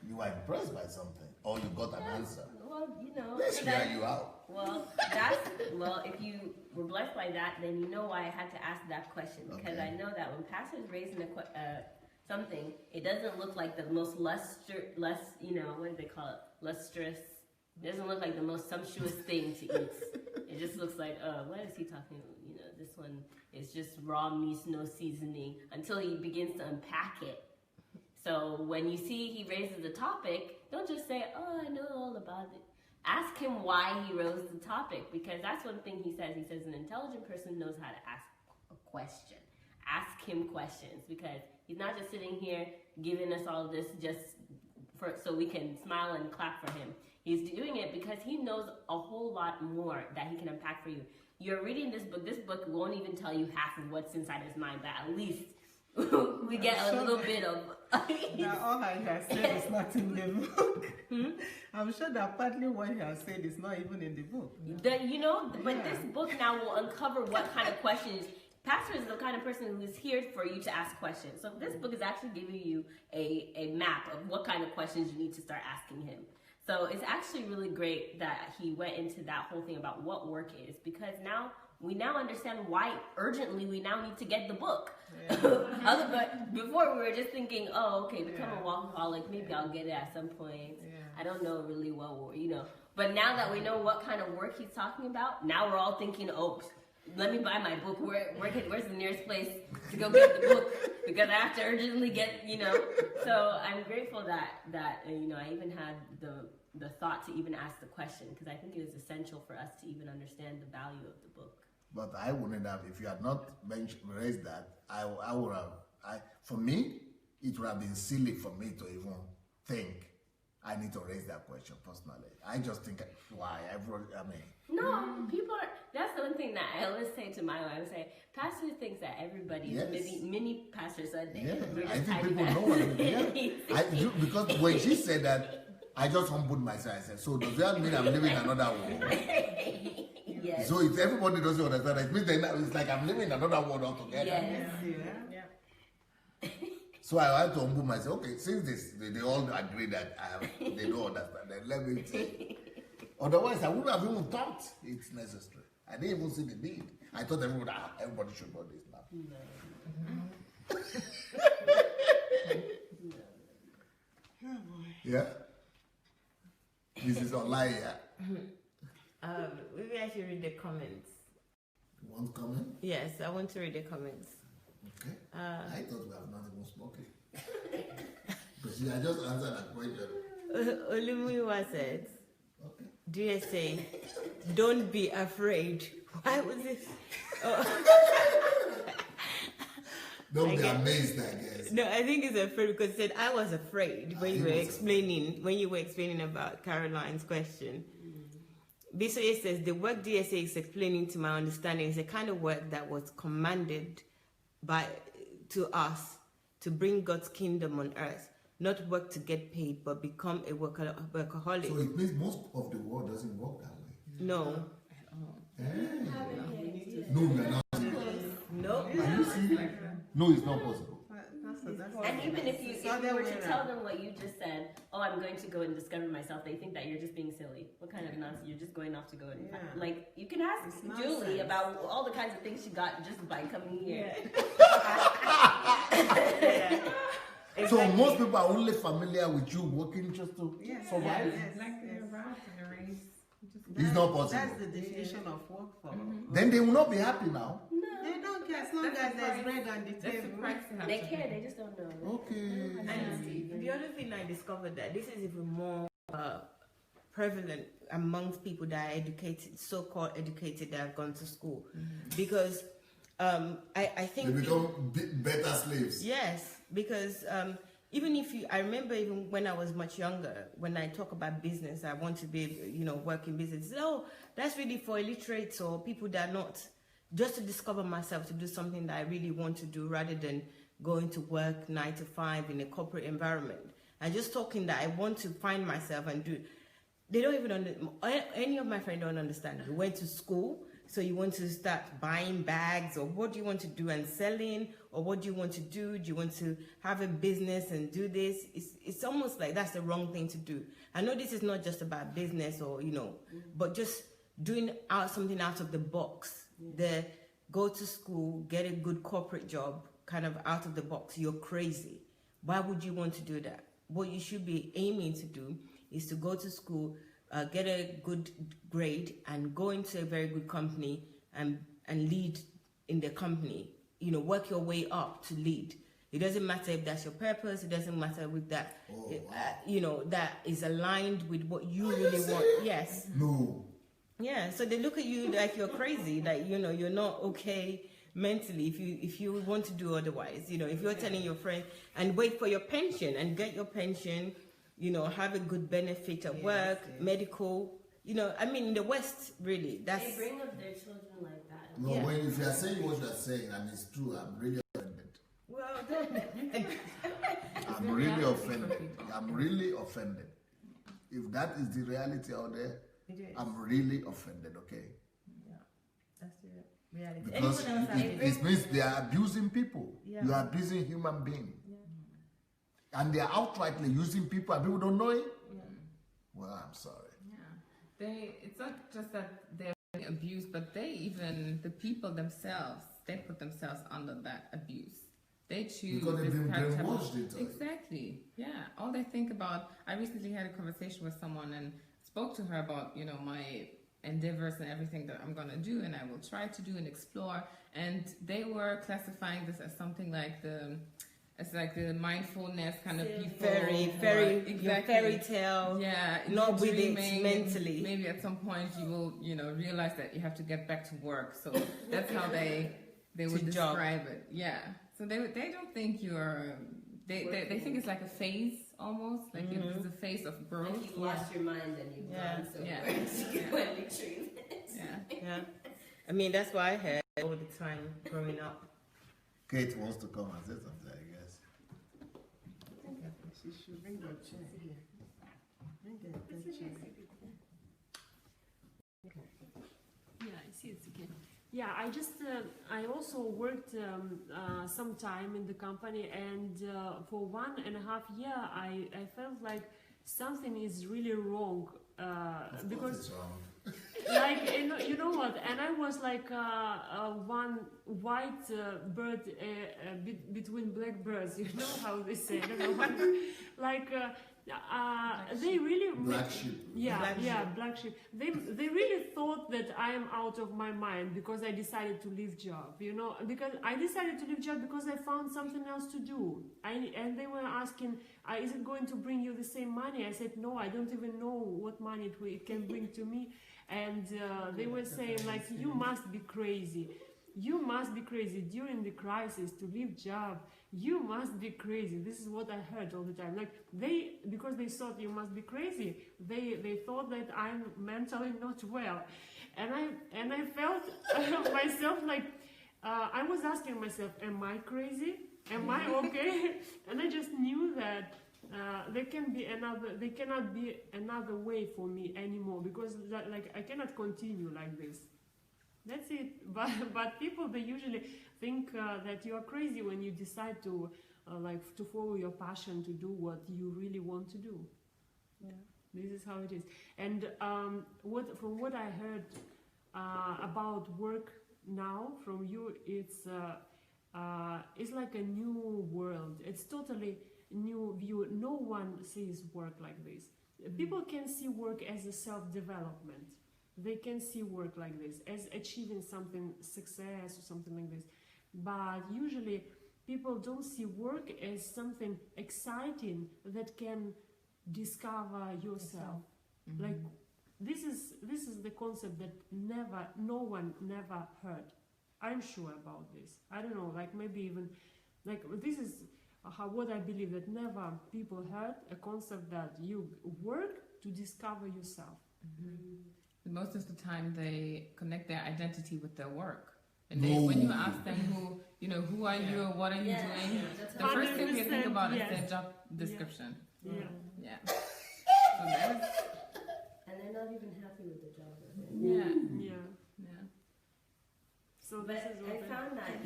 Speaker 2: You are impressed by something, or you got an answer.
Speaker 3: Well, you know,
Speaker 2: Let's hear you out.
Speaker 3: If you were blessed by that, then you know why I had to ask that question, because I know that when pastors raising something, it doesn't look like the most what do they call it? Lustrous. It doesn't look like the most sumptuous thing to eat. It just looks like, what is he talking about? This one is just raw meat, no seasoning, until he begins to unpack it. So when you see he raises the topic, don't just say, I know all about it. Ask him why he rose the topic, because that's one thing he says. He says an intelligent person knows how to ask a question. Ask him questions, because he's not just sitting here giving us all this so we can smile and clap for him. He's doing it because he knows a whole lot more that he can unpack for you. You're reading this book. This book won't even tell you half of what's inside his mind, but at least we get a little bit of...
Speaker 4: Now, all I have said is not in the book. I'm sure that partly what he has said is not even in the book.
Speaker 3: But this book now will uncover what kind of questions... Pastor is the kind of person who is here for you to ask questions. So this book is actually giving you a map of what kind of questions you need to start asking him. So it's actually really great that he went into that whole thing about what work is, because we now understand why urgently we now need to get the book. But before we were just thinking, become a workaholic, maybe I'll get it at some point. I don't know really But now that we know what kind of work he's talking about, now we're all thinking, let me buy my book. Where's the nearest place to go get the book? Because I have to urgently get, So I'm grateful that I even had the thought to even ask the question, because I think it is essential for us to even understand the value of the book.
Speaker 2: But I wouldn't have, if you had not raised that, I would have, for me, it would have been silly for me to even think I need to raise that question personally. I just think, why?
Speaker 3: No, people are, that's the one thing that I always say to my wife. I say, pastor thinks that everybody is mini pastor Sunday.
Speaker 2: Yeah, I think people know what I mean. Because when she said that, I just humbled myself. I said, so does that mean I'm living another world?
Speaker 3: Yes.
Speaker 2: So if everybody doesn't understand, it means it's like I'm living another world altogether.
Speaker 3: Yes.
Speaker 4: Yeah.
Speaker 2: So I had to humble myself. Okay, since they all agree that they don't understand, then let me say. Otherwise, I wouldn't have even thought it's necessary. I didn't even see the need. I thought everybody should know this now. Yeah? This is online,
Speaker 1: Maybe I should read the comments.
Speaker 2: You want comment?
Speaker 1: Yes, I want to read the comments.
Speaker 2: Okay. I thought we have not even spoken. Because I just answered that question.
Speaker 1: Olumuyiwa said,
Speaker 2: Okay.
Speaker 1: DSA, don't be afraid. Why was it?
Speaker 2: Don't be amazed, I guess.
Speaker 1: No, I think it's afraid because it said I was afraid when you were explaining about Caroline's question. Bisoye says the work DSA is explaining, to my understanding, is a kind of work that was commanded to us to bring God's kingdom on earth, not work to get paid, but become a workaholic.
Speaker 2: So it means most of the world doesn't work that way.
Speaker 1: No.
Speaker 2: No, we are not.
Speaker 1: No.
Speaker 2: Are you serious? No, it's not possible.
Speaker 3: And even if you were to tell them what you just said, I'm going to go and discover myself, they think that you're just being silly. What kind of nonsense? You're just going off to go and like, you can ask Julie about all the kinds of things she got just by coming here.
Speaker 2: So most people are only familiar with you working just to survive.
Speaker 5: Like they're around in a race.
Speaker 2: It's not possible.
Speaker 4: That's the definition of work for.
Speaker 2: Then they will not be happy now.
Speaker 4: They don't care as long as there's bread on the table.
Speaker 3: They care, they just don't know.
Speaker 2: Okay.
Speaker 1: And the other thing I discovered that this is even more prevalent amongst people that are educated, so-called educated, that have gone to school, because I think
Speaker 2: they become better slaves.
Speaker 1: Yes, because even if I remember even when I was much younger, when I talk about business, I want to be, work in business. Oh, that's really for illiterates or people that are not, just to discover myself, to do something that I really want to do rather than going to work 9 to 5 in a corporate environment. And just talking that I want to find myself and do. They don't even any of my friends don't understand. You went to school, so you want to start buying bags, or what do you want to do and selling, or what do you want to do? Do you want to have a business and do this? It's almost like that's the wrong thing to do. I know this is not just about business or, but just doing something out of the box. The go to school, get a good corporate job, kind of out of the box. You're crazy. Why would you want to do that? What you should be aiming to do is to go to school, get a good grade, and go into a very good company and lead in the company. You know, work your way up to lead. It doesn't matter if that's your purpose. It doesn't matter with that. You know, that is aligned with what you really want. Yes.
Speaker 2: No.
Speaker 1: Yeah. So they look at you like you're crazy. Like, you know, you're not okay mentally if you want to do otherwise. You know, if you're telling your friend and wait for your pension and get your pension, you know, have a good benefit at work, medical. You know, I mean, in the West, really, that's.
Speaker 3: They bring up their children like that.
Speaker 2: No, when if you are saying what you are saying and it's true, I'm really offended.
Speaker 1: Well,
Speaker 2: I'm really offended. I'm really offended. If that is the reality out there, I'm really offended, okay?
Speaker 1: Yeah, that's the reality.
Speaker 2: Because it means they are abusing people.
Speaker 1: Yeah.
Speaker 2: You are abusing human beings. Yeah. And they are outrightly using people and people don't know it? Yeah. Well, I'm sorry.
Speaker 5: Yeah. It's not just that they're being abused, but the people themselves, they put themselves under that abuse. They choose
Speaker 2: because they've been brainwashed.
Speaker 5: Exactly. Yeah. All they think about. I recently had a conversation with someone and spoke to her about, you know, my endeavors and everything that I'm gonna do and I will try to do and explore. And they were classifying this as something like the mindfulness kind of people.
Speaker 1: Fairy tale.
Speaker 5: Yeah.
Speaker 1: Not with it mentally.
Speaker 5: Maybe at some point you will, you know, realize that you have to get back to work. So that's how they would describe it. Yeah. So they don't think you're. They think it's like a phase almost, like it's a phase of growth.
Speaker 3: Like you've lost your mind and you've gone somewhere to go and retrieve it.
Speaker 1: Yeah. I mean, that's what I heard all the time growing up.
Speaker 2: Kate wants to come and say something, I guess.
Speaker 4: She should bring your chair here. Bring the chair.
Speaker 6: Yeah, I see it's again. Yeah, I also worked some time in the company, and for 1.5 years, I felt like something is really wrong. Because
Speaker 2: it's wrong.
Speaker 6: like you know what, and I was like one white bird between black birds. You know how they say? I don't know how, like they really
Speaker 2: black sheep.
Speaker 6: Black sheep. They really thought that I am out of my mind because I decided to leave job. You know, because I decided to leave job because I found something else to do. And they were asking, is it going to bring you the same money? I said, no, I don't even know what money it can bring to me. And they were saying, like, you must be crazy. You must be crazy during the crisis to leave job. You must be crazy. This is what I heard all the time. Like because they thought you must be crazy. They thought that I'm mentally not well, and I felt myself like I was asking myself, am I crazy? Am I okay? And I just knew that there cannot be another way for me anymore, because like I cannot continue like this. That's it. But people, they usually think that you are crazy when you decide to to follow your passion, to do what you really want to do. Yeah, this is how it is. And from what I heard about work now from you, it's like a new world. It's totally new view. No one sees work like this. People can see work as a self-development. They can see work like this as achieving something, success or something like this. But usually people don't see work as something exciting that can discover yourself. Mm-hmm. Like this is the concept that no one never heard. I'm sure about this. I don't know, like maybe even like this is what I believe, that never people heard a concept that you work to discover yourself.
Speaker 5: Mm-hmm. Most of the time they connect their identity with their work. And when you ask them who are you or what are you doing, the first thing they think about is their job description.
Speaker 6: Yeah.
Speaker 5: Yeah. So
Speaker 3: and they're not even happy with the job.
Speaker 5: Yeah.
Speaker 6: So
Speaker 3: but I found that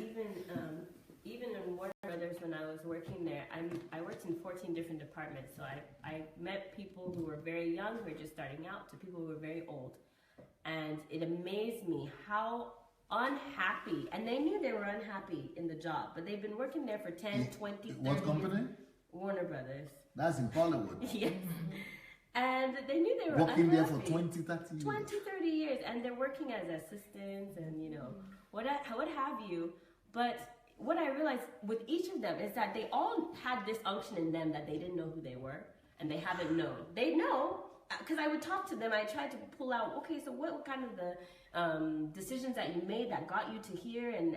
Speaker 3: even in Warner Brothers, when I was working there, I worked in 14 different departments. So I met people who were very young, who were just starting out, to people who were very old. and it amazed me how unhappy, and they knew they were unhappy in the job, but they've been working there for 10, 20, 30
Speaker 2: What company?
Speaker 3: years. Warner Brothers.
Speaker 2: That's in Hollywood.
Speaker 3: Yes. And they knew they were
Speaker 2: Working there
Speaker 3: unhappy.
Speaker 2: for 20, 30 years.
Speaker 3: 20, 30 years, and they're working as assistants and, you know, what have you. But what I realized with each of them is that they all had this unction in them that they didn't know who they were, and they haven't known. They know, because I would talk to them, I tried to pull out, okay, so what kind of the decisions that you made that got you to here, and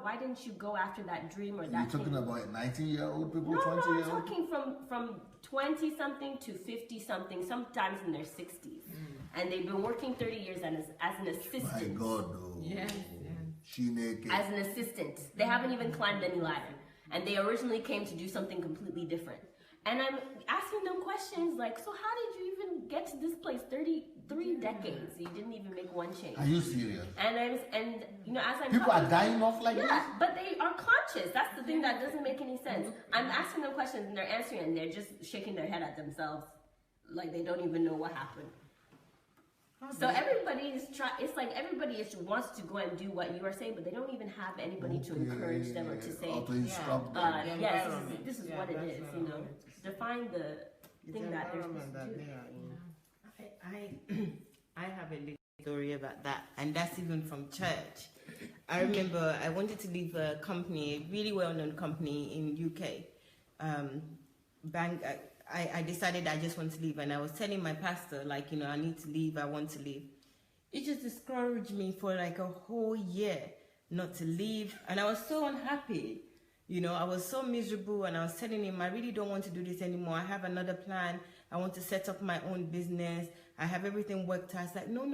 Speaker 3: why didn't you go after that dream or that
Speaker 2: You're talking about 19-year-old people,
Speaker 3: No,
Speaker 2: 20-year-old?
Speaker 3: I'm talking from 20-something to 50-something, sometimes in their 60s. And they've been working 30 years as an assistant.
Speaker 2: My God, though.
Speaker 5: Yes.
Speaker 3: As an assistant. They haven't even climbed any ladder. And they originally came to do something completely different. And I'm asking them questions like, so how did you even get to this place 33 decades? You didn't even make one change.
Speaker 2: Are you serious?
Speaker 3: And you know, as I'm
Speaker 2: People are
Speaker 3: talking,
Speaker 2: dying off like this?
Speaker 3: yeah, but they are conscious. That's the thing that doesn't make any sense. I'm asking them questions and they're answering, and they're just shaking their head at themselves like they don't even know what happened. So everybody is it's like everybody wants to go and do what you are saying, but they don't even have anybody to encourage them or to say,
Speaker 2: Or to instruct them.
Speaker 3: yes, this is what it is, you know. Define the thing that they're supposed to do.
Speaker 1: I have a little story about that, and that's even from church. I remember I wanted to leave a company, a really well-known company in UK. I decided I just want to leave, and I was telling my pastor, like, you know, I need to leave, I want to leave. It just discouraged me for like a whole year not to leave, and I was so unhappy. You know, I was so miserable, and I was telling him, I really don't want to do this anymore. I have another plan. I want to set up my own business. I have everything worked out. It's like, no,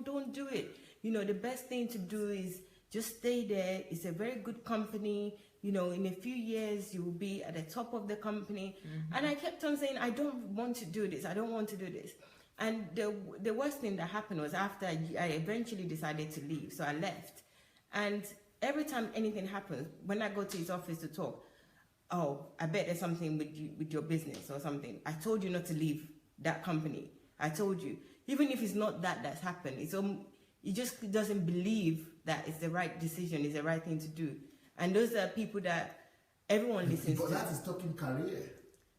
Speaker 1: don't do it. You know, the best thing to do is just stay there. It's a very good company. You know, in a few years, you will be at the top of the company. And I kept on saying, I don't want to do this. I don't want to do this. And the worst thing that happened was after I eventually decided to leave. So I left. And every time anything happens, when I go to his office to talk, oh, I bet there's something with your business or something. I told you not to leave that company. I told you. Even if it's not that's happened, he just doesn't believe that it's the right decision, it's the right thing to do. And those are people that everyone listens to.
Speaker 2: But that is talking career.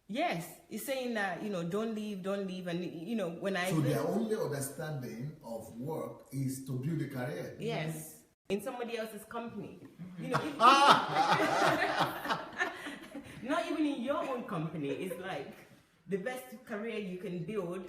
Speaker 1: Yes, he's saying that, you know, don't leave. And, you know, when I...
Speaker 2: So their only understanding of work is to build a career.
Speaker 1: Yes, in somebody else's company. You know, not even in your own company. It's like the best career you can build,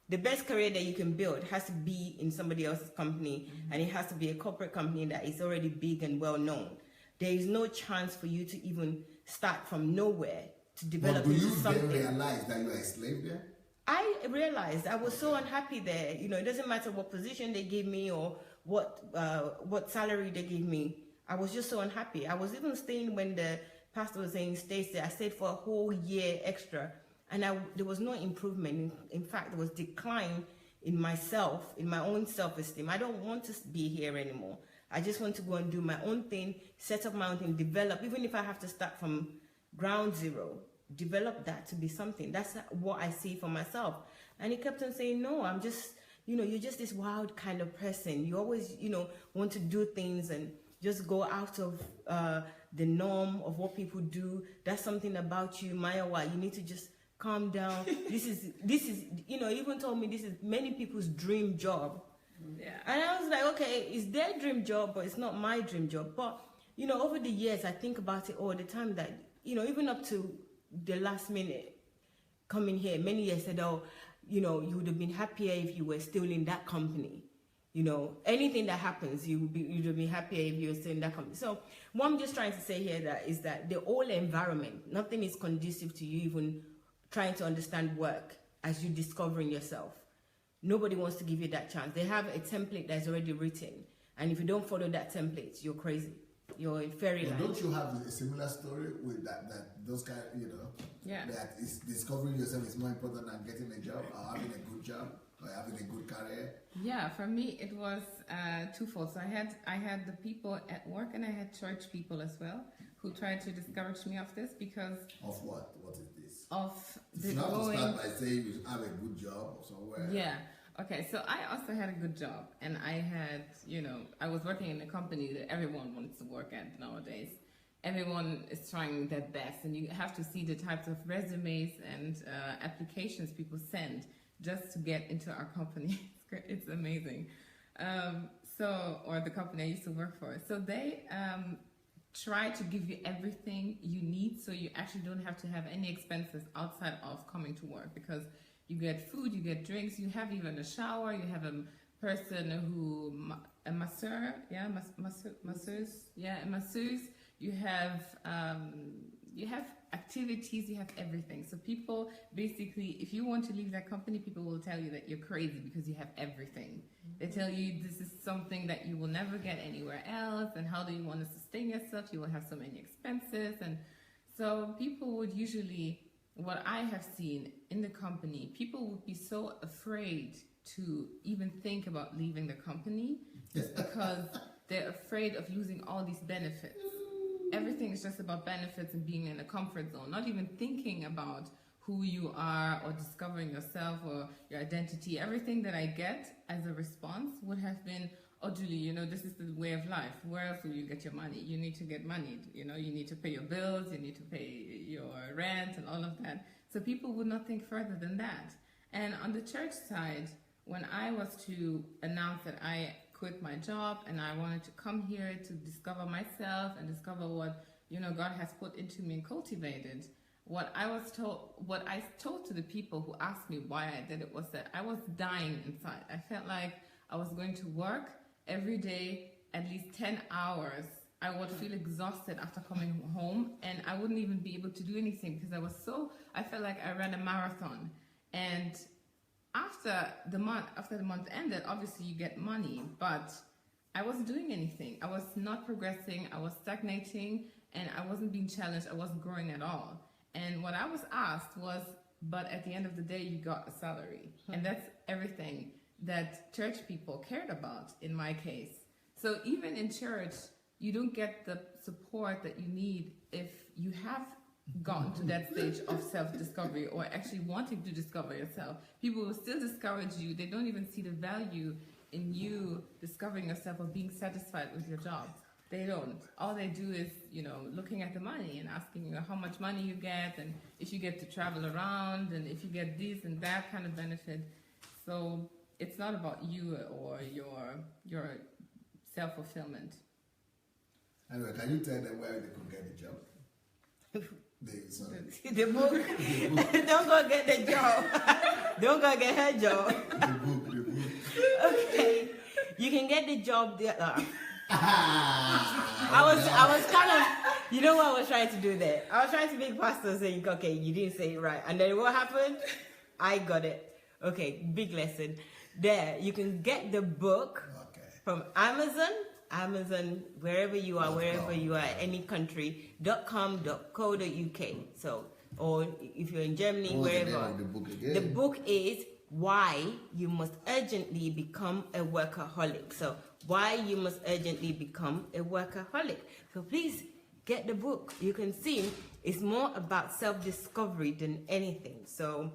Speaker 1: the best career that you can build has to be in somebody else's company, and it has to be a corporate company that is already big and well known. There is no chance for you to even start from nowhere to develop into something.
Speaker 2: But do you then realize that you are a slave there?
Speaker 1: I realized I was so unhappy there. You know, it doesn't matter what position they gave me or what salary they gave me. I was just so unhappy. I was even staying when the pastor was saying stay. I stayed for a whole year extra, and there was no improvement. In fact, there was decline in myself, in my own self-esteem. I don't want to be here anymore. I just want to go and do my own thing, set up my own thing, develop, even if I have to start from ground zero, develop that to be something. That's what I see for myself. And he kept on saying, no, I'm just, you know, you're just this wild kind of person. You always, you know, want to do things and just go out of the norm of what people do. That's something about you, Mayawa. You need to just calm down. This is, you know, he even told me this is many people's dream job. Yeah. And I was like, okay, it's their dream job, but it's not my dream job. But, you know, over the years, I think about it all the time that, you know, even up to the last minute coming here, many years said, oh, you know, you would have been happier if you were still in that company. You know, anything that happens, you'd have been happier if you were still in that company. So what I'm just trying to say here is that the whole environment, nothing is conducive to you even trying to understand work as you discovering yourself. Nobody wants to give you that chance. They have a template that's already written. And if you don't follow that template, you're crazy. You're in fairyland.
Speaker 2: Don't you have a similar story with that those kind, you know, that is discovering yourself is more important than getting a job or having a good job or having a good career?
Speaker 5: Yeah, for me it was twofold. So I had the people at work, and I had church people as well who tried to discourage me of this because
Speaker 2: of what? What is this?
Speaker 5: Of
Speaker 2: it's not to start by saying you have a good job or somewhere.
Speaker 5: Yeah, Okay, so I also had a good job, and I had, I was working in a company that everyone wants to work at nowadays. Everyone is trying their best, and you have to see the types of resumes and applications people send just to get into our company. It's amazing. Or the company I used to work for. So they try to give you everything you need, so you actually don't have to have any expenses outside of coming to work, because you get food, you get drinks, you have even a shower, you have a person who, a masseur, masseuse, a masseuse, you have activities, you have everything. So people, basically, if you want to leave that company, people will tell you that you're crazy because you have everything. They tell you this is something that you will never get anywhere else, and how do you want to sustain yourself? You will have so many expenses. And so people would usually, what I have seen in the company, people would be so afraid to even think about leaving the company just because they're afraid of losing all these benefits. Everything is just about benefits and being in a comfort zone, not even thinking about who you are or discovering yourself or your identity. Everything that I get as a response would have been, oh, Julie, this is the way of life. Where else will you get your money? You need to get money. You need to pay your bills, you need to pay your rent and all of that. So people would not think further than that. And on the church side, when I was to announce that I quit my job and I wanted to come here to discover myself and discover what, God has put into me and cultivated, what I told to the people who asked me why I did it was that I was dying inside. I felt like I was going to work every day, at least 10 hours. I would feel exhausted after coming home, and I wouldn't even be able to do anything because I felt like I ran a marathon. And after the month ended, obviously you get money, but I wasn't doing anything. I was not progressing, I was stagnating, and I wasn't being challenged, I wasn't growing at all. And what I was asked was, but at the end of the day, you got a salary. And that's everything that church people cared about in my case. So even in church, you don't get the support that you need if you have gotten to that stage of self-discovery or actually wanting to discover yourself. People will still discourage you. They don't even see the value in you discovering yourself or being satisfied with your job. They don't. All they do is, looking at the money and asking you how much money you get and if you get to travel around and if you get this and that kind of benefit. So it's not about you or your self-fulfillment.
Speaker 2: Anyway, can you tell them where they could get the job?
Speaker 1: The book. Don't go get the job. Don't go get her job.
Speaker 2: The book.
Speaker 1: Okay. You can get the job there. I was kind of, you know what I was trying to do there? I was trying to make pastor saying, okay, you didn't say it right. And then what happened? I got it. Okay, big lesson. There, you can get the book from Amazon, wherever you are, any country, .com.co.uk. So, or if you're in Germany, wherever. The book is Why You Must Urgently Become a Workaholic. So, Why You Must Urgently Become a Workaholic. So please get the book. You can see it's more about self-discovery than anything. So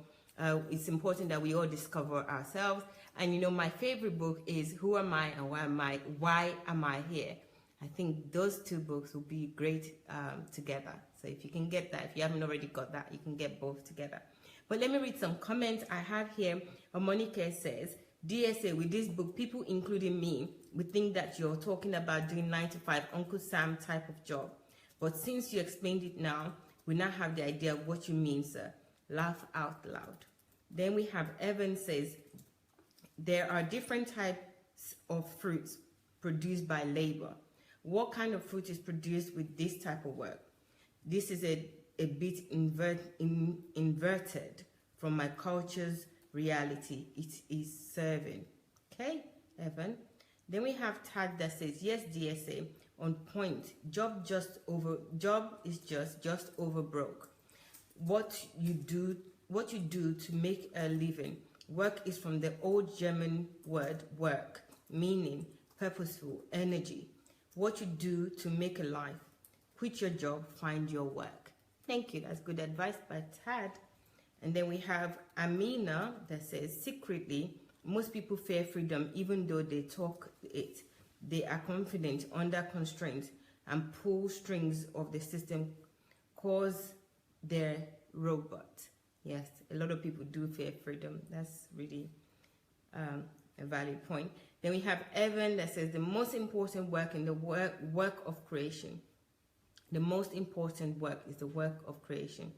Speaker 1: it's important that we all discover ourselves. And my favorite book is Who Am I and Why Am I Here? I think those two books will be great together. So if you can get that, if you haven't already got that, you can get both together. But let me read some comments I have here. Monica says, DSA, with this book, people, including me, would think that you're talking about doing 9 to 5 Uncle Sam type of job. But since you explained it now, we now have the idea of what you mean, sir. Laugh out loud. Then we have Evan says, there are different types of fruits produced by labor. What kind of fruit is produced with this type of work? This is a bit inverted from my culture's reality. It is serving. Okay, Evan. Then we have Tad that says, yes, DSA, on point. Job is just over broke. What you do to make a living. Work is from the old German word work, meaning purposeful, energy. What you do to make a life. Quit your job, find your work. Thank you. That's good advice by Tad. And then we have Amina that says, secretly, Most people fear freedom even though they talk it. They are confident under constraints and pull strings of the system cause their robot. Yes, a lot of people do fear freedom. That's really a valid point. Then we have Evan that says the most important work in the work of creation. The most important work is the work of creation.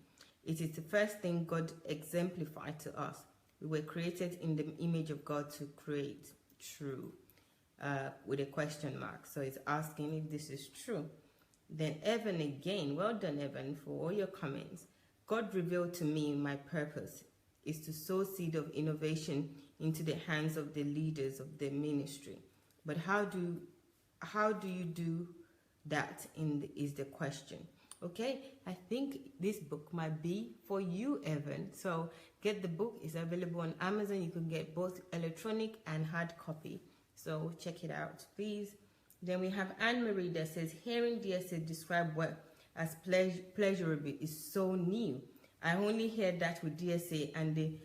Speaker 1: It is the first thing God exemplified to us. We were created in the image of God to create. True. With a question mark. So it's asking if this is true. Then Evan again. Well done, Evan, for all your comments. God revealed to me my purpose is to sow seed of innovation into the hands of the leaders of the ministry. But how do you do that is the question. Okay, I think this book might be for you, Evan. So get the book. It's available on Amazon. You can get both electronic and hard copy. So check it out, please. Then we have Anne-Marie that says, hearing DSA describe work as pleasurable is so new. I only hear that with DSA and the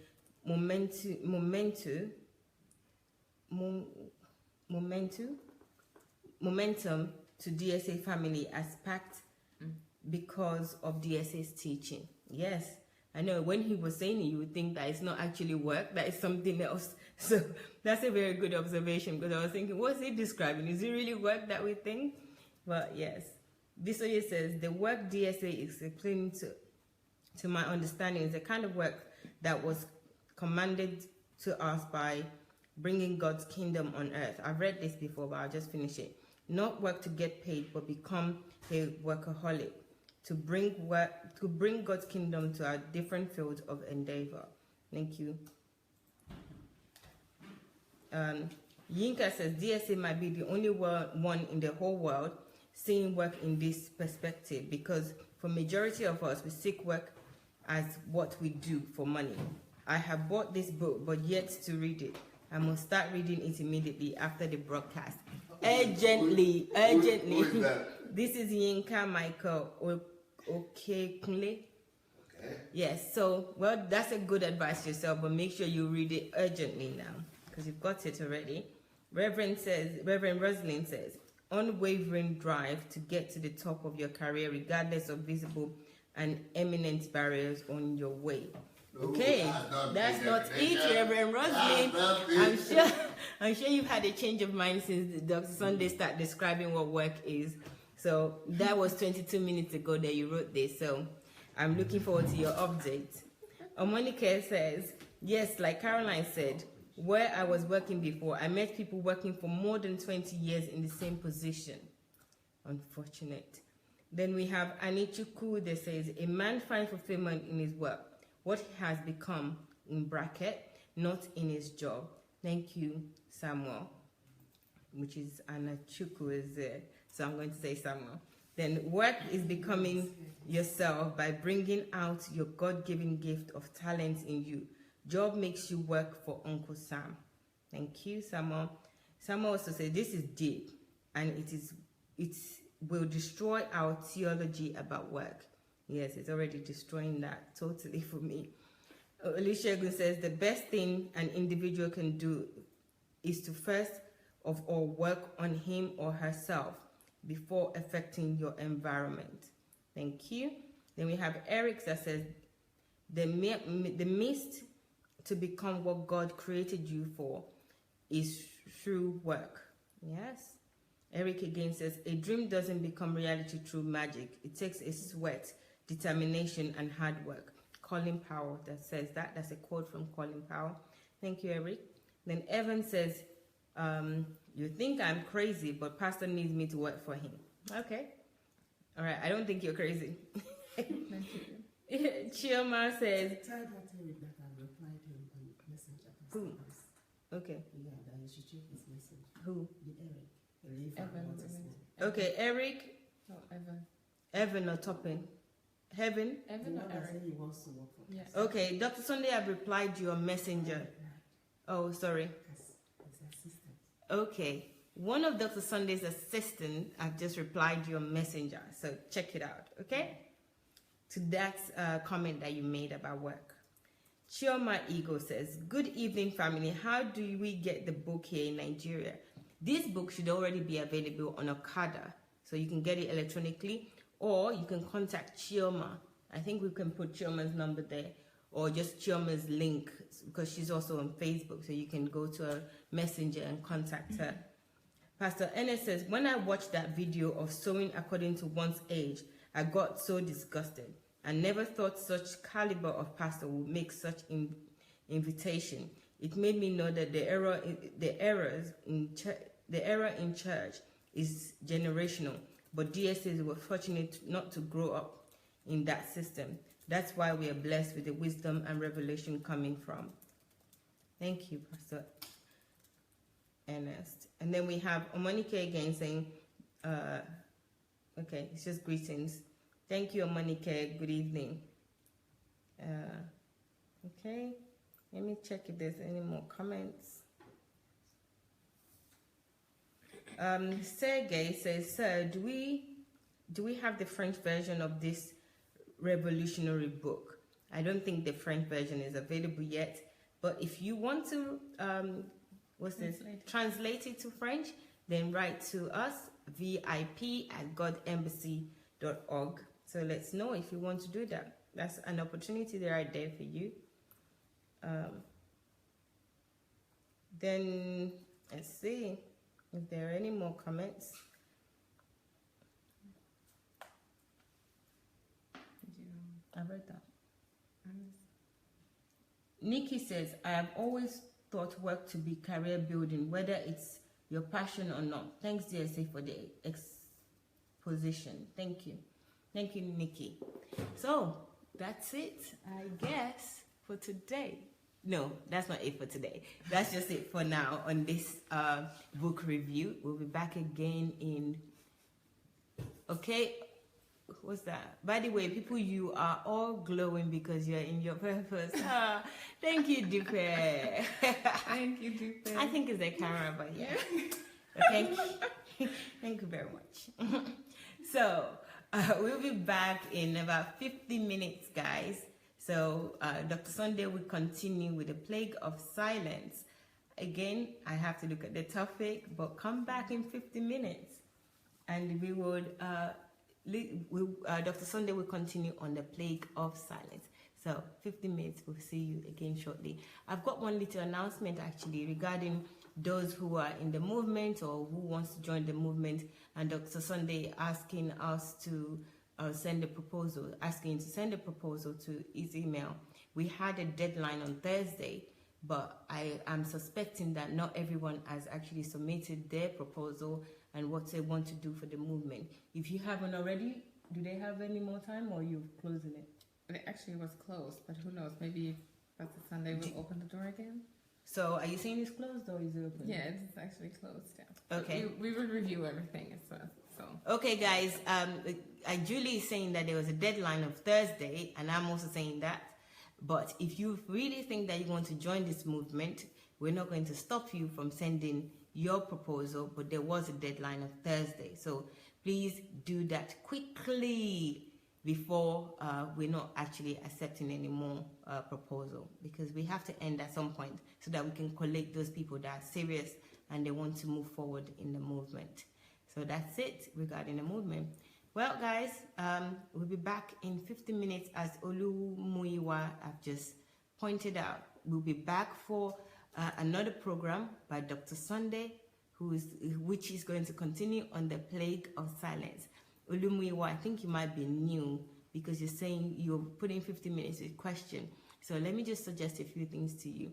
Speaker 1: momentum to DSA family as packed because of DSA's teaching. Yes, I know when he was saying it, you would think that it's not actually work, that is something else. So that's a very good observation, because I was thinking, what's he describing? Is it really work that we think? But yes, Bisoye says, the work DSA is explaining to my understanding is the kind of work that was commanded to us by bringing God's kingdom on earth. I've read this before, but I'll just finish it. Not work to get paid, but become a workaholic. To bring God's kingdom to our different fields of endeavor. Thank you. Yinka says DSA might be the only one in the whole world seeing work in this perspective, because for majority of us, we seek work as what we do for money. I have bought this book, but yet to read it. I must start reading it immediately after the broadcast. Urgently.
Speaker 2: Who is that?
Speaker 1: This is Yinka Michael Okekunle.
Speaker 2: Okay.
Speaker 1: Yes, so, well, that's a good advice yourself, but make sure you read it urgently now, because you've got it already. Reverend Rosalind says, unwavering drive to get to the top of your career, regardless of visible and eminent barriers on your way. Okay, that's not it, Reverend Rosalind. I'm sure you've had a change of mind since Dr. Sunday started describing what work is. So that was 22 minutes ago that you wrote this. So I'm looking forward to your update. Omonika says, yes, like Caroline said, where I was working before, I met people working for more than 20 years in the same position. Unfortunate. Then we have Anichuku that says, a man finds fulfillment in his work, what he has become, in bracket, not in his job. Thank you, Samuel, which is Anichuku is there. So I'm going to say Samuel. Then work is becoming yourself by bringing out your God-given gift of talent in you. Job makes you work for Uncle Sam. Thank you, Samuel. Samuel also says, this is deep, and it will destroy our theology about work. Yes, it's already destroying that totally for me. Olusegun says, the best thing an individual can do is to first of all work on him or herself before affecting your environment. Thank you. Then we have Eric that says, the mist to become what God created you for is through work. Yes. Eric again says, a dream doesn't become reality through magic. It takes a sweat, determination, and hard work. Colin Powell that says that. That's a quote from Colin Powell. Thank you, Eric. Then Evan says, you think I'm crazy, but Pastor needs me to work for him. Okay. All right. I don't think you're crazy. Chioma says, who? Okay.
Speaker 4: Yeah, that you should check his message.
Speaker 1: Who?
Speaker 5: Evan.
Speaker 1: Okay, Eric.
Speaker 5: No, Evan.
Speaker 1: Evan or Toppin? Heaven?
Speaker 5: Evan or Eric?
Speaker 4: He wants to work for
Speaker 5: Yes.
Speaker 1: Okay, Dr. Sunday, I've replied to your messenger. Oh, sorry.
Speaker 4: his assistant.
Speaker 1: Okay. One of Dr. Sunday's assistants, I've just replied to your messenger. So check it out, okay? To that comment that you made about work. Chioma Ego says, good evening, family. How do we get the book here in Nigeria? This book should already be available on Okada, so you can get it electronically, or you can contact Chioma. I think we can put Chioma's number there, or just Chioma's link, because she's also on Facebook, so you can go to her messenger and contact her. Pastor Ennis says, when I watched that video of sowing according to one's age, I got so disgusted. I never thought such caliber of pastor would make such invitation. It made me know that the error in church is generational, but DSAs were fortunate not to grow up in that system. That's why we are blessed with the wisdom and revelation coming from. Thank you, Pastor Ernest. And then we have Omonike again saying, okay, it's just greetings. Thank you, Omonike. Good evening. Okay, let me check if there's any more comments. Sergey says, sir, do we have the French version of this revolutionary book? I don't think the French version is available yet, but if you want to translate it to French, then write to us, vip@godembassy.org. So let's know if you want to do that. That's an opportunity right there for you. Then let's see if there are any more comments. I read that. Nikki says, I have always thought work to be career building, whether it's your passion or not. Thanks, DSA, for the exposition. Thank you. Thank you, Nikki. So that's it, I guess, for today. No, that's not it for today. That's just it for now on this book review. We'll be back again in... Okay, what's that? By the way, people, you are all glowing because you're in your purpose. Thank you, Dupe.
Speaker 5: Thank you, Dupe.
Speaker 1: I think it's the camera, but yeah. Thank you. Thank you very much. So we'll be back in about 50 minutes, guys. So Dr. Sunday will continue with the plague of silence. Again, I have to look at the topic, but come back in 50 minutes, and we would. Dr. Sunday will continue on the plague of silence. So 50 minutes, we'll see you again shortly. I've got one little announcement actually regarding those who are in the movement or who wants to join the movement, and Dr. Sunday asking us to send a proposal, asking to send a proposal to his email. We had a deadline on Thursday, but I am suspecting that not everyone has actually submitted their proposal and what they want to do for the movement. If you haven't already, do they have any more time, or are you closing it?
Speaker 5: It actually was closed, but who knows? Maybe Pastor Sunday will open the door again.
Speaker 1: So are you saying it's closed or is it open?
Speaker 5: Yeah, it's actually closed. Yeah.
Speaker 1: Okay.
Speaker 5: We will review everything as well. So.
Speaker 1: Okay, guys. Julie is saying that there was a deadline of Thursday, and I'm also saying that. But if you really think that you want to join this movement, we're not going to stop you from sending your proposal, but there was a deadline of Thursday. So please do that quickly before we're not actually accepting any more proposal, because we have to end at some point so that we can collect those people that are serious and they want to move forward in the movement. So that's it regarding the movement. Well, guys, we'll be back in 50 minutes, as Olumuyiwa have just pointed out. We'll be back for another program by Dr. Sunday, which is going to continue on the plague of silence. Olumuyiwa, I think you might be new because you're saying you're putting 50 minutes with question. So let me just suggest a few things to you.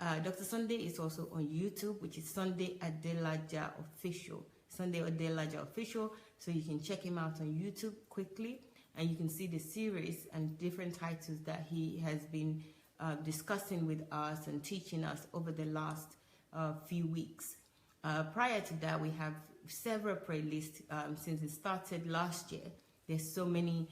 Speaker 1: Dr. Sunday is also on YouTube, which is Sunday Adelaja Official. Sunday Adelaja Official. So you can check him out on YouTube quickly, and you can see the series and different titles that he has been discussing with us and teaching us over the last few weeks. Prior to that, we have several playlists since it started last year. There's so many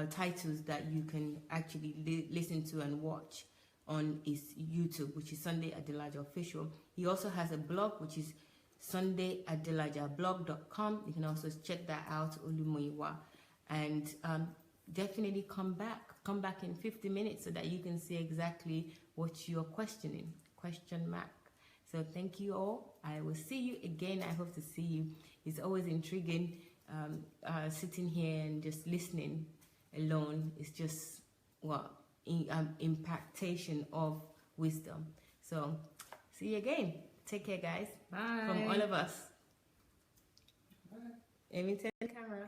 Speaker 1: titles that you can actually listen to and watch on his YouTube, which is Sunday Adelaja Official. He also has a blog, which is SundayAdelajablog.com. You can also check that out, Olumuyiwa. And definitely come back in 50 minutes so that you can see exactly what you're questioning. Question mark. So thank you all. I will see you again. I hope to see you. It's always intriguing sitting here and just listening alone. It's just impactation of wisdom. So see you again. Take care, guys.
Speaker 5: Bye.
Speaker 1: From all of us.
Speaker 5: Bye.
Speaker 1: Amy, tell the camera.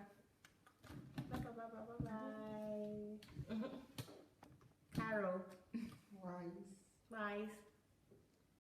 Speaker 1: Bye. Carol.
Speaker 4: Wise.
Speaker 1: Bye.